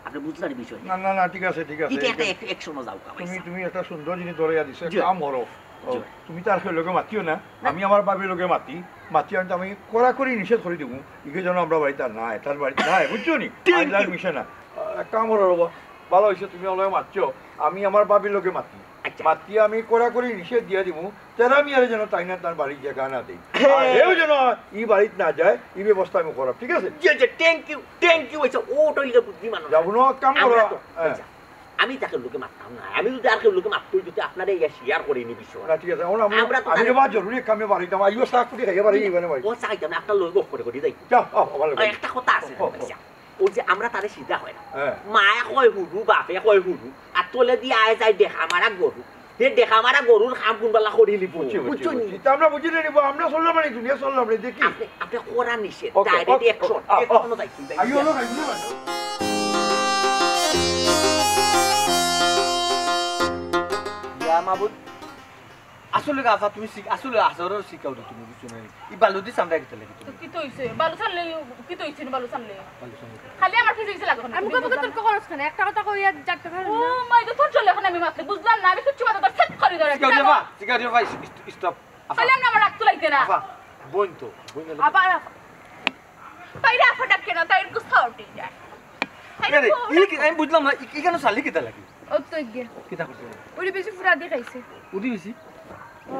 আপনি বুঝলেন বিষয় না না না ঠিক আছে এটা একটা একশনও যাও তুমি একটা সুন্দর জিনিস ধরাইয়া দিছো জি। কাম করো জি। তুমি তার লগে মাতিও না আমি আমার বাবির লগে মাতি আনতে আমি কড়াকড়ি নিষেধ করে দিব ইকে যেন আমরা বাড়িতে আর নাই তার বাড়িতে নাই বুঝছো নি Thank you. মিশে না এক কাম করো রবা ভালো হয়েছে তুমি আমার মাতছো আমি আমার বাবির লগে মাতি আচ্ছা। মাতি আমি কড়াকড়ি নিষেধ দিয়ে দিব তেরামিয়ারে যেন তাই না তার বাড়ির জায়গা না দিই আর এও যেন ই বাড়িতে না যায় এই ব্যবস্থা আমি করাব ঠিক আছে থ্যাংক ইউ হয়েছে ও টইলে বুদ্ধি মানুষ যাবো না কাম করো আমরা তো- হ্যাঁ। আচ্ছা, আমি তাকে লোকে মারতাম না আমি যদি আর কেউ লোকে মারতে যদি আপনারা ইয়া শেয়ার করে নি বিষয় না ঠিক আছে আমরা তো আমি তাহলে- বা জরুরি কামে বাড়িতে আইও শাক করে খাইয়া বাড়ি মানে বাড়ি ও চাইতাম না আপনার লোক করে যাই যাও ভালো আর একটা কথা আছে ভাইসা, ও যে আমরা তারে সিধা হয় না হ্যাঁ মায়ে কয় হুরু বাপে কয় হুরু আর তোলে দিয়ে আয় যায় দেখা মারা গরু সে দেখা মারা গরুর খাম কোনবেলা করি লিব বুঝছো নি? আমরা বুঝি নিব আমরা চললাম মানে দুনিয়া চললাম রে দেখি আপনি করা নিষেধ Okay, direct okay, action okay, অ্যাকশনও যাইছি আইও না খাইবো না ইয়া মাবুদ আসলে গাফা তুমি আসলে আজরও শিখাও তুমি বুঝছো না ই বালুদি সামনে গেতে লাগে তুমি কি তো হইছে বালু ছানলে কি তো হইছে বালু ছানলে বালু সামনে খালি আমার ফিজিক্স লাগে আমি কবে তর্ক করছ কেন একটা কথা কইয়া যাতে পারে ও মাই তো তোর চলে এখন আমি মাত্র বুঝলাম না আমি কিচ্ছু কথা তোর সেট করে ধরে শিখাও ভাই স্টপ খালি আমি আমার রাখতে লাগতে না আফা বোন তো বোন আবার বাইরে আফা ডাকে না তাই একটু সাউটি যায় আরে ই কি আমি বুঝলাম না ই কেন সালি কিতা লাগে ও তো গে কিতা করছে ওরে বেশি ফুরা দেখাইছে উদি বেশি ও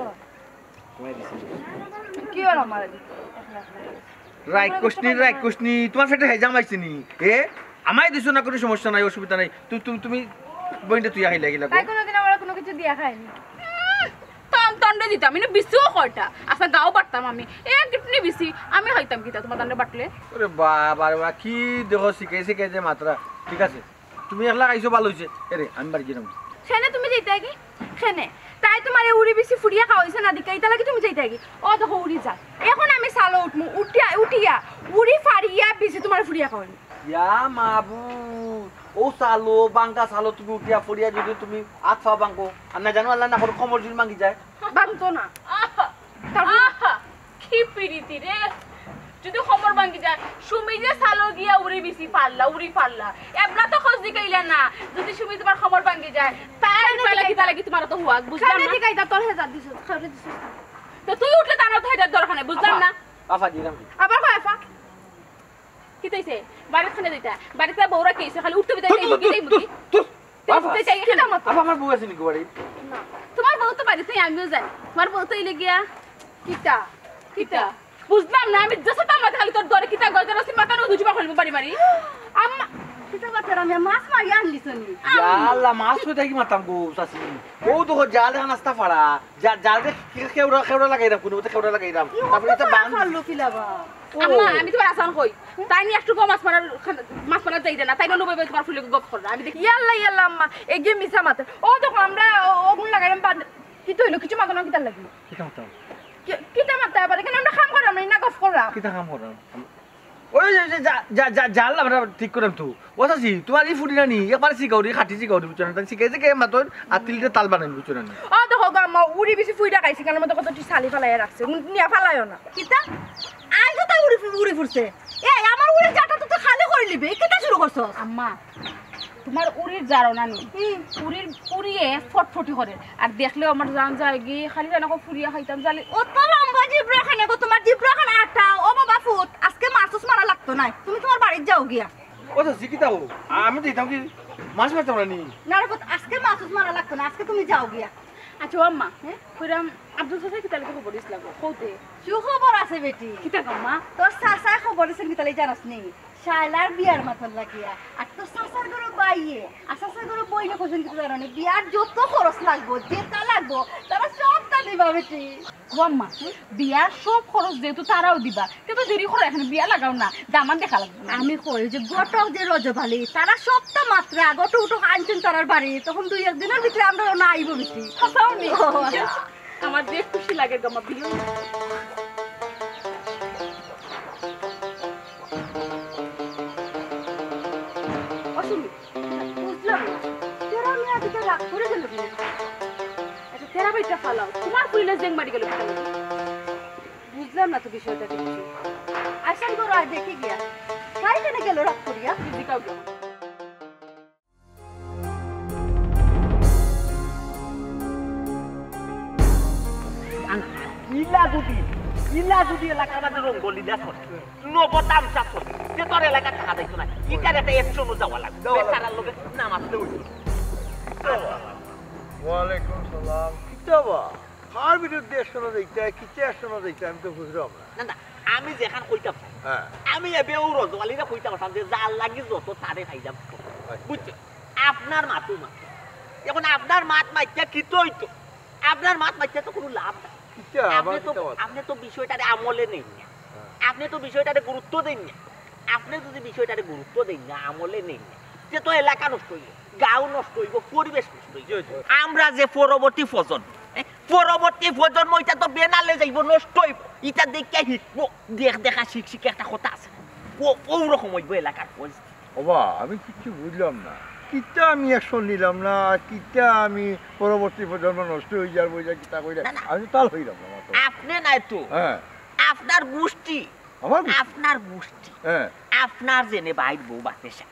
কই দিছি কি হলো আমার রাইকুশনি তোমার ফেটে হেজাম আইছে নি এ আমায় দিছো না কোনো সমস্যা নাই অসুবিধা নাই তুমি বইনটা তুই আইলা গিলা তাই কোনোদিন আমার কোনো কিছু দিয়া খায়নি তন্ডে দিতাম আমি বিসিও কয়টা আচ্ছা গাও বাটতাম আমি এক গিটনি বিসি আমি হইতাম কিতা তোমার তন্ডে বাটলে ওরে বাবা কি দেখো শিখাই যে মাত্রা ঠিক আছে তুমি একলা আইছো ভালো হইছে এরে আমি বাড়ি গেলাম সেনে তুমি যাইতা কি সেনে তাই তোমার উড়ি বেশি ফুরিয়া খাওয়াইছে না দিকা ইতা লাগি তুমি যাইতা কি ও দেখো উড়ি যা এখন আমি সালো উঠমু ফুরিয়া খাওয়াই ইয়া মাবু ও সালো বাঙ্গা সালো তুমি উঠিয়া ফুরিয়া যদি তুমি আতফা বাঙ্গো আর না জানো আল্লাহ না করে কমর জুল মাঙ্গি যায় বাংতো না আহা কি পিরিতি রে যদি খবর ভাঙ্গি যায় সুমি যে সালো গিয়া উড়ি বিসি পারলা এবলা তো খোঁজ দিকাইলা না যদি সুমি তোমার খবর ভাঙ্গি যায় তার পালা কি তালা কি তোমার তো হুয়াক বুঝলাম খাইলে না দিকাই দা তোর হেজার দিছ খাইলে দিছ তো তুই উঠলে তার তো হেডার দরকার নেই বুঝলাম না আফা দিলাম আবার কয় আফা কি তাইছে বাড়ি খানে দিতা বাড়িতে বউরা কেছে খালি উঠতে বিদায় এই বুকি আফা আমার বউ আছে নাকি বাড়ি তোমার বউ তো বাড়িতে আমিও জানি তোমার বউ তো ইলে গিয়া কিটা কিতা বুঝলাম না আমি যত তার খালি তোর দরে কিতা গজর আছে মাথা নো দুজবা ফেলবো বাড়ি বাড়ি আম্মা কিটা বাচ্চারা আমি মাছ মারি আনলিছনি আল্লাহ মাছ তো দেখি মাতাম গো সাসি ও তো জাল নাস্তা ফাড়া জাল দে খেউড়া লাগাইরাম কোনো তো খেউড়া লাগাইরাম তারপরে এটা বান ফাললো কিলাবা আম্মা আমি তোমার আসান কই তাই নি একটু মাছ মারার যাই না তাই নবে তোমার ফুলে গপ কররা আমি দেখি ইয়াল্লা আম্মা এগে মিছা মাতে ও যখন আমরা ওগুন লাগাইলাম বাদ কি তো হইলো কিছু মাগনা কিটা লাগলো কিটা মাতাম কিটা মাতে আবার কেন আমরা কাম করাম না গপ করাম কিটা কাম করাম ওই জাল আমরা ঠিক করাম তো ও সাসি তোমার এই ফুটি নানি একবার শিখাউরি খাটি শিখাউরি বুঝছো না তাই শিখাইছে কে মাতন আতিলতে তাল বানাই বুঝছো না ও দেখো গো আম্মা উড়ি বেশি ফুইটা খাইছি কেন মতো কত সালি ফালাই রাখছে নিয়া ফালাইও না কিটা আই তো তাই উড়ি ফুরছে এই আমার উড়ি জাটা তো খালি করে লিবে কিটা শুরু করছস আম্মা তোমার উড়ির জারো না নি উড়িয়ে ফটফটি করে আর দেখলেও আমার জান যায় গিয়ে খালি জানা ফুরিয়া খাইতাম জালি ও তো লম্বা জিব্রা খানে গো তোমার জিব্রা খানে আটা ও বাবা ফুট আজকে মাছস মারা লাগতো না তুমি তোমার বাড়ি যাও গিয়া ও সাসি কিটা ও আমি তো দিতাম কি মাছ মারতাম না নি না রে আজকে মাছস মারা লাগতো না আজকে তুমি যাও গিয়া আচ্ছা আম্মা কইরাম আব্দুল সাহেব কি তালে খবর দিছিল কওতে সুখবর আছে বেটি কিটা কাম্মা তোর চাচার খবর দিছে কি তাহলে জানাস নেই শায়লার বিয়ার মাথা লাগিয়া আর তোর চাচার ঘরে বাইয়ে আর চাচার ঘরে বইলে কোশ্চেন কিছু জানো না বিয়ার যত খরচ লাগবো যেটা লাগবো তারা সবটা দিবা বেটি ও আম্মা বিয়ার সব খরচ যেহেতু তারাও দিবা কিন্তু দেরি করে এখানে বিয়া লাগাও না দামান দেখা লাগবে না আমি কই যে গটক যে রজভালি তারা সবটা মাত্র গট উঠক আনছেন তারার বাড়ি তখন দুই একদিনের ভিতরে আমরা না আইব বেটি কথাও নেই আমার যে খুশি লাগে গো আমার বিয়ে অসুমি বুঝলাম না তেরা মিয়া দিকে রাগ করে গেল কিনা আচ্ছা তেরা বেটা ফালাও তোমার পুইলে জেং মারি গেল বুঝলাম না তো বিষয়টা কিছু আসান করো আর দেখি গিয়া তাই কেন গেল রাগ করিয়া দিকাও গেল ইলা যদি এলাকার মাঝে রঙ্গলি দেশ নবতাম চাষ যে তোর এলাকা থাকা যাইতো না ইটার একটা একশো যাওয়া লাগবে বেচারার লোকে নামাজতে উঠবে ওয়ালাইকুম সালাম কিতাবা কার বিরুদ্ধে শোনা যাইতা কিতে শোনা যাইতা আমি তো বুঝলাম না না আমি যেখান কইতাম হ্যাঁ আমি এবেও রজওয়ালিরা কইতাম যে জাল লাগি যত তারে খাইতাম বুঝছো আপনার মাতু মা এখন আপনার মাত মাইতা কি তো হইতো আপনার মাত মাইতা তো কোনো লাভ না কিতা আবার আপনি তো বিষয়টারে আমলে নেই না আপনি তো বিষয়টারে গুরুত্ব দেন না আপনি যদি বিষয়টারে গুরুত্ব দেন না আমলে নেই না যে তো এলাকা নষ্ট হইব গাঁও নষ্ট হইব পরিবেশ নষ্ট হইব আমরা যে পরবর্তী প্রজন্ম এটা তো বেনালে যাইব নষ্ট হইব এটা দেখে শিখবো দেখা শিখ একটা কথা আছে ওরকম হইব এলাকার পরিস্থিতি ওবা আমি কিছু বুঝলাম না কিতা আমি অ্যাকশন নিলাম না কিতা আমি পরবর্তী প্রজন্ম নষ্ট হয়ে যার বই যা কিতা কইরা আমি তো তাল হইলাম না তো আপনি নাই তো হ্যাঁ আপনার গোষ্ঠী আপনার গোষ্ঠী হ্যাঁ আপনার জেনে বাইর বউ বাতেসা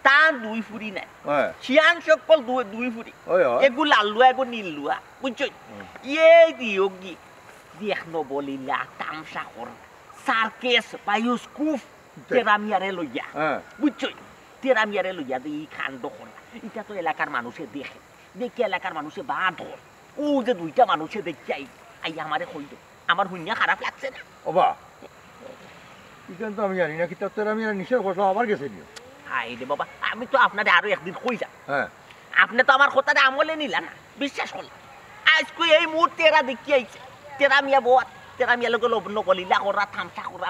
তার দুই ফুরি নাই হ্যাঁ শিয়ান সকল দুই ফুরি ওই এগু লাল লুয়া এগু নীল লুয়া বুঝছো এই দিয়োগি দেখনো বলিলা তামসা কর সার্কেস বায়ুস্কুপ তেরামিয়ারে লইয়া বুঝছো তেরামিয়ারে লইয়া এই খান্ড করা এটা তো এলাকার মানুষে দেখে এলাকার মানুষে বা ধর ও যে দুইটা মানুষে দেখে আই আমারে কইল আমার হুইয়া খারাপ লাগছে না ওবা ইখান তো আমি জানি না কিতা তোর আমি নিশ্চয় কথা আবার গেছে নিও হাই রে বাবা আমি তো আপনারে আরো একদিন কই যা হ্যাঁ আপনি তো আমার কথাটা আমলে নিলা না বিশ্বাস করলাম আজকে এই মুহূর্তে এরা দেখি আইছে তেরামিয়া বউ তেরামিয়া লোক লবণ কলিলা করা থামসা করা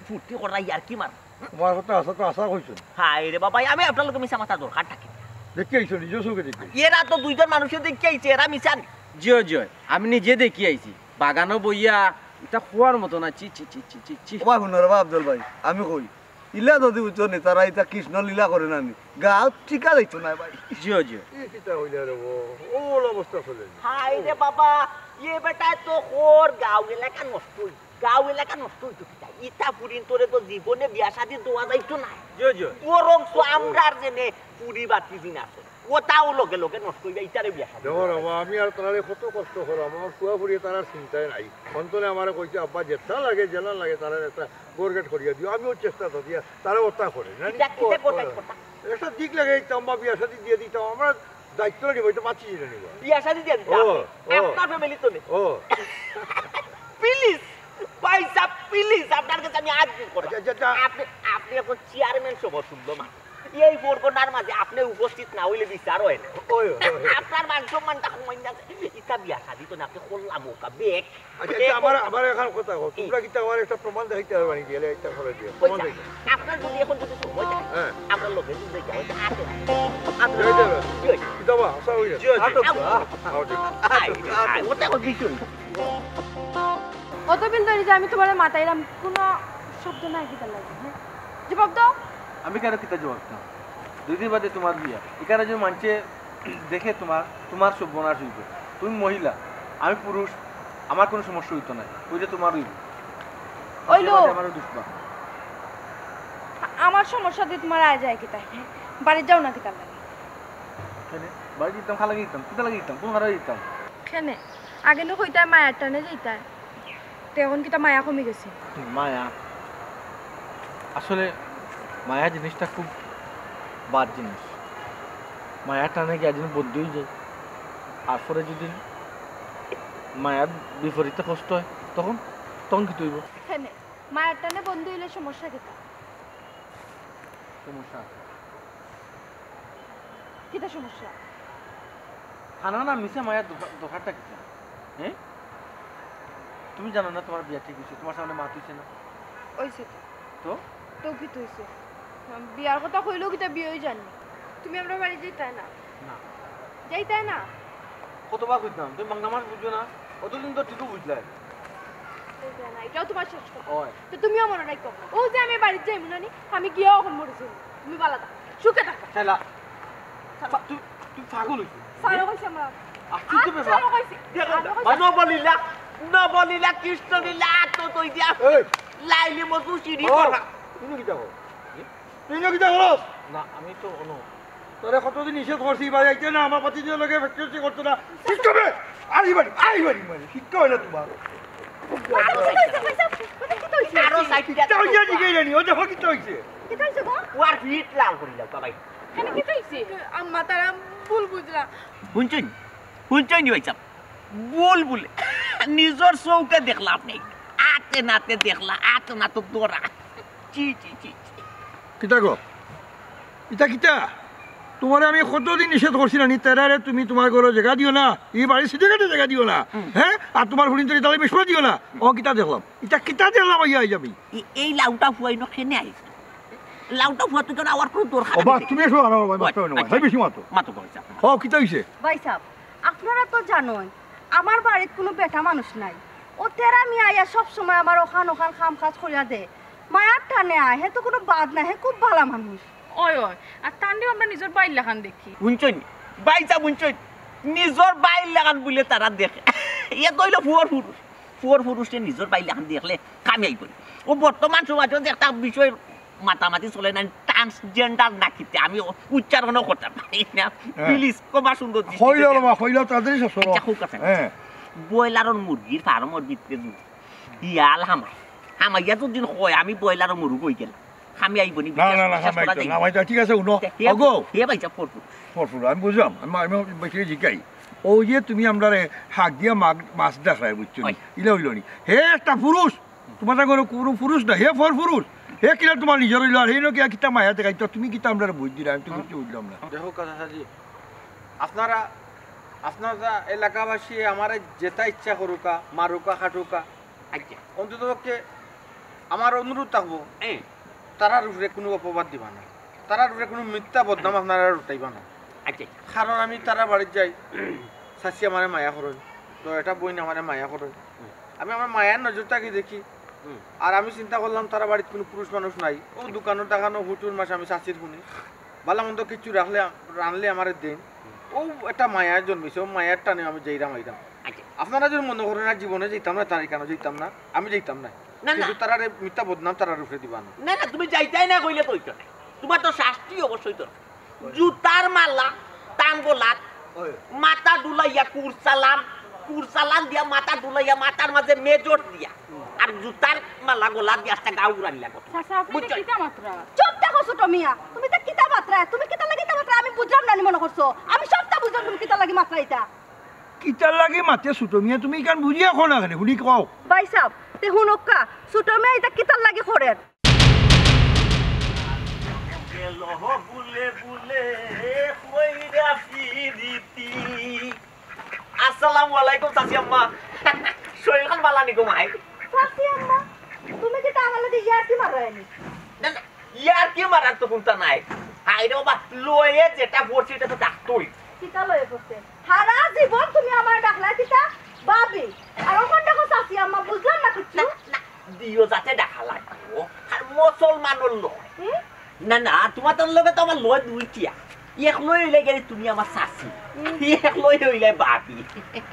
ফুর্তি করা ইয়ার কি মার তোমার কথা আশা তো আশা কইছো হাই রে বাবা আমি আপনার লোক মিশা মাথা দরকার থাকে দেখি আইছো নিজে চোখে দেখি এরা তো দুইজন মানুষের দেখি আইছে এরা মিশান জয় জয় আমি নিজে দেখি আইছি বাগানো বইয়া এটা খোয়ার মতো না চি চি চি চি চি চি ওবা হুনর বা আব্দুল ভাই আমি কই ইলা যদি বুঝছো নি তারা এটা কৃষ্ণ লীলা করে না নি গাঁত ঠিকা যাইতো না ভাই জিও জিও কিতা হইলে রে ওল অবস্থা চলে হাই রে বাবা ইয়ে বেটা তো ওর গাঁও এলাকা নষ্ট হই গাঁও এলাকা নষ্ট হইতো কিতা ইটা পুরিন তোরে তো জীবনে বিয়া শাদী দোয়া যাইতো না জিও জিও বরং তো আমরার জেনে পুরি বাতি দিন আছে ওটাও লগে লগে নষ্ট হইবা ইটারে বিয়া শাদী দেখো বাবা আমি আর তারারে কত কষ্ট করলাম আমার ফুয়া ফুরিয়ে তারার চিন্তায় নাই অন্তনে আমার কইছে আব্বা যেটা লাগে জেলা লাগে তারার একটা গোরগেট করিয়া দিও আমিও চেষ্টা তো দিয়া তারা ওটা করে না এটা কিতে কোটাই কথা একটা দিক লাগে আম্মা বিয়া শাদী দিয়ে দিতাম আমরা দায়িত্ব নিব এটা বাঁচি নিব বিয়া শাদী দিয়ে দিতা ও, ও। আপনার ফ্যামিলি তো নেই ও প্লিজ পয়সা প্লিজ আপনার কাছে আমি আজ করব আচ্ছা, আচ্ছা। আপনি আপনি এখন চেয়ারম্যান সব শুনলো মা এই ফোরকোনার মাঝে আপনি উপস্থিত না হইলে বিচার হয় না ওই আপনার মান সম্মানটা কমাই না ইটা বিয়া শাদী তো না আপনি করলাম ওকা বেক আচ্ছা আমার আমার এখন কথা কও তোমরা কি আমার একটা প্রমাণ দেখাইতে পারবা নাকি এলে একটা করে দিও প্রমাণ দেখাই আপনার যদি এখন যদি সময় থাকে হ্যাঁ আপনার লোকে যদি যাও আছে দেখাই দেবে কিতা বা আসা হইলে ওটা কোন বিষয় অত বিল ধরে যে আমি তোমার মাথাইলাম কোনো শব্দ নাই কিতা লাগে হ্যাঁ জবাব দাও আমি কেন কিতা জবাব দাও 2 দিন বাদে তোমার বিয়া এখানে যে মানছে দেখে তোমার সব বোনাস হইবে তুমি মহিলা আমি পুরুষ আমার কোনো সমস্যা হইতো না ওই যে তোমার হইবে ওইলো আমারও দুষ্পা আমার সমস্যা দিয়ে তোমার আয় যায় কিতা হ্যাঁ বাড়ি যাও না কিতা লাগে বাড়ি দিতাম খালা দিতাম কিতা লাগে দিতাম কোন হারা দিতাম কেনে আগে না কইতা মায়ার টানে যাইতা তো এখন কিতা মায়া কমে গেছে মায়া আসলে মায়া জিনিসটা খুব বাদ জিনিস মায়া টানে গিয়ে একদিন বন্ধু হয়ে যায় আর পরে যদি মায়ার বিপরীতে কষ্ট হয় তখন কি তৈব কেনে মায়ার টানে বন্ধু হইলে সমস্যা কিতা সমস্যা কিতা সমস্যা খানা না মিশে মায়ার দোকানটা কিতা হ্যাঁ তুমি জানো না তোমার বিয়া ঠিক হয়েছে তোমার সামনে মা তুইছে না ওইছে তো তো কি তুইছে বিয়ার কথা কইলেও কিতা বিয়ে হই জানি তুমি আমরা বাড়ি যাইতাই না না যাইতাই না কতবার বুঝলাম তুমি বাংলা মাস বুঝছো না অতদিন তো ঠিকও বুঝলাই যাইতাই না এটাও তোমার শেষ কথা ওই তো তুমিও মনে রাখো ও যে আমি বাড়ি যাই মনে নি আমি গিয়েও এখন মরেছি তুমি বালা থাক সুখে থাকো চাইলা তুই পাগল হইছিস সারা কইছে আমরা আশ্চর্য ব্যাপার নবলীলা কৃষ্ণ লীলা তো তৈ দিয়া এই লাইলি মতো চিড়ি ও করা তুমি কিতা কর তুই কিতা করস না আমি তো অনু তোরে কতদিন নিষেধ করছি ভাই আইতে না আমার পাতি দিয়ে লগে ফ্যাক্টরি করতে না শিক্ষা বে আইবারি মানে শিক্ষা হয় না তোমার আরো সাইড কিতা হইছে জিগাই জানি ও দেখো কিতা হইছে কিতা হইছে গো ওয়ার হিট লাল করিলা বাবাই কেন কি হইছে আম্মা তারা ভুল বুঝলা শুনছই নি ভাইসাব বল বলে নিজের চৌকে দেখলা আপনি আতে নাতে দেখলা আতে না তো দৌড়া চি চি চি কিতা গো কিতা তোমার আমি কতদিন নিষেধ করছি না নি তেরারে তুমি তোমার ঘরে জায়গা দিও না এই বাড়ির সিটে কাটে জায়গা দিও না হ্যাঁ আর তোমার হুড়িন তরি তাহলে বিস্ফোরণ দিও না ও কিতা দেখলাম কিতা দেখলাম আইয়া যাবি এই লাউটা ফুয়াই ন খেনে আইছে লাউটা ফুয়া তো কেন আওয়ার কোনো দরকার ও বা তুমি এসো আর মাত্র না ভাই বেশি মাত্র মাতো কইছা ও কিতা হইছে ভাই সাহেব আপনারা তো জানোই আমার বাড়িতে কোনো বেটা মানুষ নাই ও তেরা মি আইয়া সব সময় আমার ওখান খাম কাজ করিয়া দে মায়ার টানে আয় হে তো কোনো বাদ নাই হে খুব ভালো মানুষ ওই আর তান্ডেও আমরা নিজের বাইর লাখান দেখি শুনছই বাইসা শুনছই নিজের বাইর লাগান বলে তারা দেখে ইয়ে কইল ফুয়ার পুরুষে নিজের বাইর লাগান দেখলে কামি আইব ও বর্তমান সমাজত একটা বিষয় মাতামাতি চলে না ট্রান্সজেন্ডার নাকিতে আমি উচ্চারণও করতে পারি না প্লিজ কমা সুন্দর হইল তাড়াতাড়ি শেষ করো হ্যাঁ ব্রয়লারের মুরগির ফার্মর ভিতরে যদি ইয়াল হামাইয়া যদি হয় আমি ব্রয়লারের মুরগ হয়ে গেলাম আমি আইব নি না ভাই ঠিক আছে উনো ওগো হে ভাইসা ফরফুর আমি বুঝলাম আমি বেশি জিকাই ও যে তুমি আমরা হাক দিয়া মাছ দেখায় বুঝছো ইলা হইল নি হে একটা পুরুষ তোমার কোনো কোনো পুরুষ না হে ফর পুরুষ হে কিনা তোমার নিজের হইল আর হে নো কিতা মায়া দেখাই তো তুমি কিতা আমরা বুঝ দিলা আমি তো কিছু বুঝলাম না দেখো কথা সাজি আপনারা এলাকাবাসী আমার যেটা ইচ্ছা করুকা মারুকা খাটুকা আচ্ছা অন্তত পক্ষে আমার অনুরোধ থাকবো তারার উপরে কোনো অপবাদ দিবা না তারার উপরে কোনো মিথ্যা বদনাম আপনারা উঠাইবা না আচ্ছা কারণ আমি তারা বাড়ির যাই চাষি আমার মায়া করই তো এটা বই না আমার মায়া করই আমি আমার মায়ার নজরটাকে দেখি আর আমি চিন্তা করলাম তারা বাড়িতে কোনো পুরুষ মানুষ নাই, ও দোকানের টাকানো হুটুর মাসে আমি চাষির শুনি ভালো মন্দ কিছু রানলে আমার দিন, ও একটা মায়ার জন্মেছে, ও মায়ার টানে আমি যাইরাম আইরাম। আপনারা যদি মনে করেন না জীবনে যেতাম না, তার কেন যেতাম না, আমি যেতাম না, কিন্তু তারা মিথ্যা বদনাম তারা রুখে দিবা না। না না তুমি যাইতাই না কইলে তো হইতো না, তোমার তো শাস্তি অবশ্যই তো। জুতার মালা টান গোলাত মাথা ডুলাইয়া কুরসালাম দিয়া মাথা ডুলাইয়া মাথার মাঝে মেজর দিয়া আর জুতার মালা গোলাত দিয়া একটা গাউ উড়ানি লাগো। চুপ থাকো ছোট মিয়া, তুমি তো কিতা মাত্রা, তুমি কিতা লাগি তা মাত্রা আমি বুঝলাম না, মনে করছো আমি সবটা বুঝলাম, তুমি কিতা লাগি মাত্রা এটা কিতার লাগে মাতে ছোট মিয়া, তুমি কান বুঝিয়া কো না কেন শুনি কও ভাই সাহেব তে হুনক্কা ছোট মিয়া এটা কিতার লাগি করে আসসালামু আলাইকুম চাচি আম্মা, শরীর খান বালা নি গো মাই? চাচি আম্মা তুমি কি আমার লাগি ইয়ার কি মারায়নি? না না ইয়ার কি মারার তো কোনটা নাই, আইরে বাবা লয়ে যেটা পড়ছে এটা তো ডাক্তারই কিতা লয়ে পড়ছে সারা জীবন তুমি আমার ডাকলা কিতা বাবি, আর ওখান দেখো চাচি আম্মা বুঝলাম না কিছু। না দিও যাতে দেখা লাগবো আর মুসলমানের লয়। না না তোমার তোর লগে তো আমার লয় দুইটিয়া, এক লই হইলে গেলে তুমি আমার শাশি, এক লই হইলে বাবি।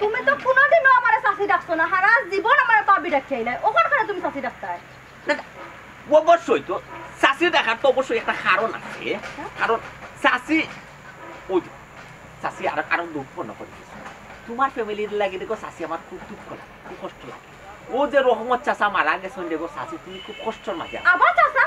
তুমি তো কোনোদিনও আমার শাশি ডাকছো না, সারা জীবন আমার বাবি ডাকছাইলে, ওখানে তুমি শাশি ডাকতাই না না অবশ্যই তো শাশি দেখার তো অবশ্যই একটা কারণ আছে, কারণ শাশি ওই শাশি আর কারণ দুঃখ না করে তোমার ফ্যামিলির লাগে দেখো শাশি আমার খুব দুঃখ লাগে, খুব কষ্ট লাগে। ও যে রহমত চাচা মারা গেছেন দেখো শাশি তুমি খুব কষ্টর মাঝে আবার চাচা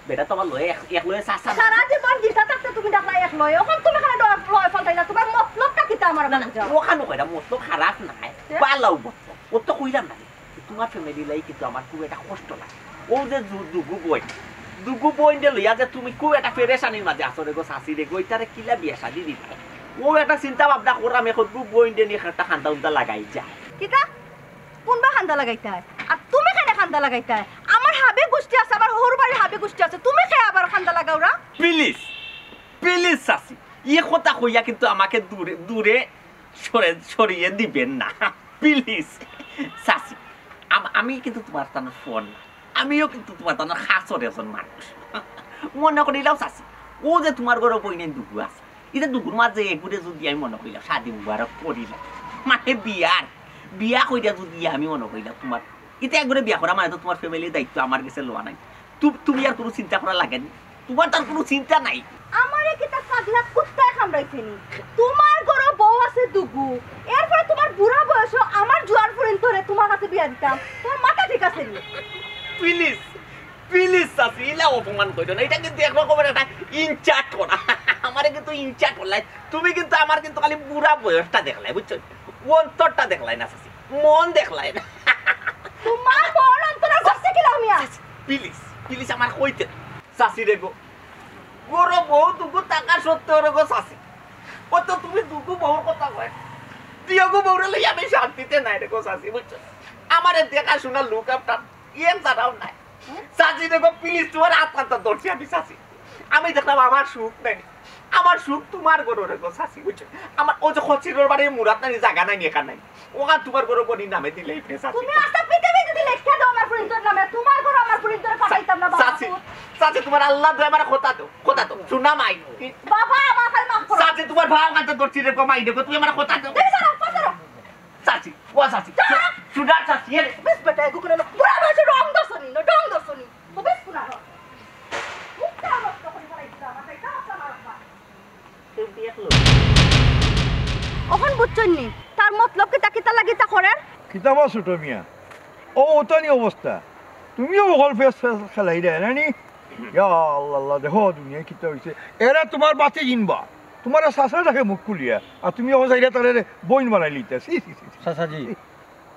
বেটা তোমার লয়ে এক লয়ে চাচা সারা জীবন গীতা থাকতে তুমি ডাকলা এক লয়, ওখান তুমি খালি লয় ফলতাই না, তোমার মতলবটা কিতা আমার না বুঝাও। ওখানে কইরা মতলব খারাপ নাই, পালাও মতলব ও তো কইলাম না তোমার ফ্যামিলি লাই কিন্তু আমার খুব একটা কষ্ট লাগে। ও যে দুগু বই দে লইয়া যে তুমি খুব একটা পেরেশানির মাঝে আসো রে গো শাশি রে গো, ইতারে কিলা বিয়া শাদি দিবা, ও একটা চিন্তা ভাবনা করাম এখন দুগু বই দে নিয়ে একটা খান্দা উন্দা লাগাই যায়। কিতা কোনবা খান্দা লাগাইতাই আর তুমি কেন খান্দা লাগাইতাই? আমার হাবে গোষ্ঠী আছে, আমার হর বাড়ির হাবে গোষ্ঠী আছে, তুমি কে আবার খান্দা লাগাওরা? প্লিজ প্লিজ শাশি এই কথা কইয়া কিন্তু আমাকে দূরে দূরে সরিয়ে দিবেন না প্লিজ শাশি। আমি কিন্তু তোমার তার ফোন না, আমিও কিন্তু তোমার তার খাসর একজন মানুষ, মনে করিলাও শাশি ও যে তোমার ঘরে বইনে দুগু আছে, এটা দুগুর মাঝে এগুলো যদি আমি মনে করিলাম শাদি মুবারক করিলাম মানে বিয়া কইরা যদি আমি মনে করিলাম তোমার এটা একবারে বিয়া করা মানে তো তোমার ফ্যামিলির দায়িত্ব আমার কাছে লওয়া নাই, তুমি আর কোনো চিন্তা করা লাগেনি, তোমার তার কোনো চিন্তা নাই। আমারে কিতা পাগলা কুত্তায় কামড়াইছেনি, তোমার ঘরে বউ আছে দুগু, এরপরে তোমার বুড়া বয়স আমার জোয়ার ফুরিন তোরে তোমার কাছে বিয়া দিতাম, তোমার মাথা ঠিক আছে নি? প্লিজ প্লিজ শাশি ইলা অপমান কইরো না, এটা কিন্তু একরকমের একটা ইনচার্ট করা, আমারে কিন্তু ইনচার্ট করলাই, তুমি কিন্তু আমার কিন্তু খালি বুড়া বয়সটা দেখলাই বুঝছো, অন্তরটা দেখলাই না শাশি, মন দেখলাই না। তোমার মন অন্তরে করছে কি লামিয়া? প্লিজ প্লিজ আমার কইতে শাশি রে গো, গোরো বউ দুগু টাকা সত্ত্বেও রে গো শাশি, ও তো তুমি দুগু বউর কথা কয়, দিয়গু বউরে লই আমি শান্তিতে নাই রে গো শাশি বুঝছো, আমারে দেখা শোনা লুক আপটা ইয়েন জানাও নাই শাশি রে গো, প্লিজ তোমার আত্মাটা ধরছি আমি শাশি, আমি দেখলাম আমার সুখ নাই, আমার সুখ তোমার গরো রে গো শাশি বুঝছো, আমার ও যে খচিরোর বাড়ি মুরাত নাই জায়গা নাই এখান নাই, ওখান তোমার গরো বনি নামে দিলেই ফে শাশি। তুমি আস্তে পিতে যদি লেখা দাও আমার ফুরিন তোর নামে, তোমার ঘরে আমার ফুরিন তোরে পাঠাইতাম না বাবা। শাশি শাশি তোমার আল্লাহ দয়া আমার কথা দাও শুনা মাই বাবা আমার খালি মাফ করো। শাশি তোমার ভাও কাছে ধরছি রে গো মাই দেখো তুমি আমার কথা দাও শাশি ও শাশি শুনা শাশি এর বেশ বেটা গুকুনে না বুড়া বয়স রং দছনি না ডং দছনি তো বেশ পুরা হ মুক্তা নষ্ট করে ফেলাইছিস আমার তাই কাঁচা মারবা তুমি দেখলো ওখান বুঝছনি তার মতলব কি তাকিতা লাগি তা করেন কিতাবা ছোট মিয়া, ও ওতানি অবস্থা, তুমিও অকল ফেস খেলাই দেয় নানি? ইয়া আল্লাহ আল্লাহ, দেখো দুনিয়া কিতা হয়েছে, এরা তোমার বাতি কিনবা, তোমার চাষা থাকে মুখ খুলিয়া, আর তুমি ও যাইরা তারে বইন বানাই লিতে। চাচাজি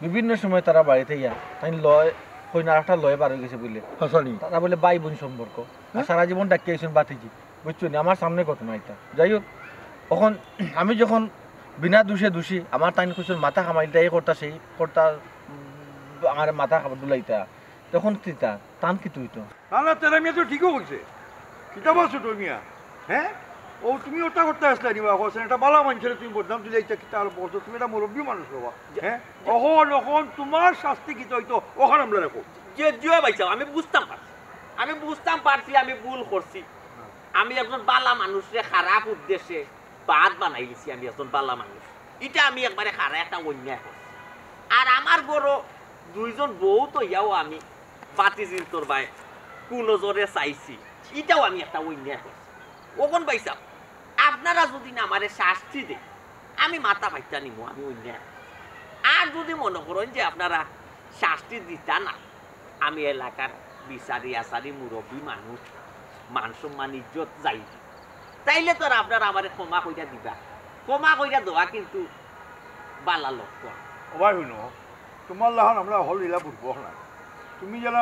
বিভিন্ন সময় তারা বাড়িতে ইয়া তাই লয় কইনা একটা লয় বার হয়ে গেছে বলে হাসানি তারা বলে ভাই বোন সম্পর্ক, আর সারা জীবন ডাকিয়ে আইসেন বাতিজি বুঝছো না, আমার সামনে ঘটনা এটা। যাই হোক তখন আমি যখন বিনা দোষী আমার তাই খুশির মাথা খামাইলটা এই করতা সেই করতা আমার মাথা খাবার দুলাইতা, তখন তিতা টান কি তুই তো না না, তেরা মিয়া তো ঠিকও হয়েছে, কিতাবা ছোট মিয়া, হ্যাঁ ও তুমি ওটা করতে আসলে নিবা হোসেন এটা বালা মানুষের তুমি বদনাম তুলে এইটা কিতা আর বলছো তুমি এটা মুরব্বী মানুষ হবা হ্যাঁ ওখন তোমার শাস্তি কি হইতো ওখানে আমরা রাখো যে জয় ভাই সাহেব, আমি বুঝতাম পারছি আমি ভুল করছি। আমি একজন বালা মানুষে খারাপ উদ্দেশ্যে বাদ বানাই দিছি। আমি একজন বালা মানুষ, এটা আমি একবারে খারাপ একটা অন্যায় করছি। আর আমার বড় দুইজন বউ তো ইয়াও আমি বাতিজির তোর ভাই কোন জোরে চাইছি, এটাও আমি একটা অন্যায় করছি। ওখন ভাই সাহেব, আপনারা যদি না আমারে শাস্তি দেন আমি মাথা ফাইটা নিব, আমি অন্যায়। আর যদি মনে করেন যে আপনারা শাস্তি দিতা না, আমি এলাকার বিচারি আচারি মুরব্বী মানুষ, মান সম্মান ইজ্জত যাই, তাইলে তো আপনারা আমার ক্ষমা কইরা দিবা। ক্ষমা কইরা দেওয়া কিন্তু বালা লক্ষণ। ওবাই শুনো তোমার লাহান আমরা হল লীলা বুঝবো না তুমি যেন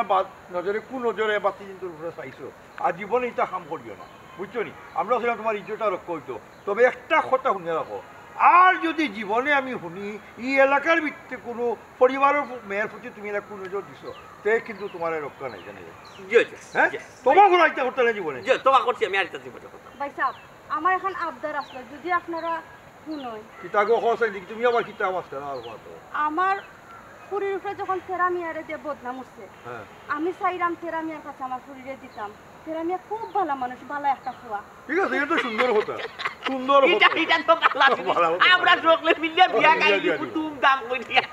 নজরে কোন নজরে বাতি কিন্তু চাইছো আর জীবনে এটা কাম করিও না বুঝছো নি আমরা সেটা তোমার ইজ্জতটা রক্ষা হইতো। তবে একটা কথা শুনে রাখো, আর যদি জীবনে আমি শুনি এই এলাকার ভিত্তিতে কোনো পরিবারের মেয়ের প্রতি তুমি এটা কোন নজর দিছো তে কিন্তু তোমার রক্ষা নাই জানে হ্যাঁ তোমার কোনো একটা করতে না জীবনে তোমার করছি আমি আর একটা জীবনে করতাম। ভাই সাহেব আমার এখন আবদার আসলো, যদি আপনারা শুনোই কিতাগো খসাই দিকে তুমি আবার কিতা আওয়াজ করো আর কথা আমার ফুরির উপরে যখন তেরা মিয়ারে দিয়ে বদনাম উঠছে, আমি চাইলাম তেরা মিয়ার কাছে আমার ফুরিরে দিতাম। তেরা মিয়া খুব ভালো মানুষ, ভালো একটা ফুয়া। ঠিক আছে এটা সুন্দর কথা, সুন্দর এটা কথা এটা তো ভালো। আমরা সকলে মিলিয়ে বিয়া গাইছি, তুম দাম কইয়া।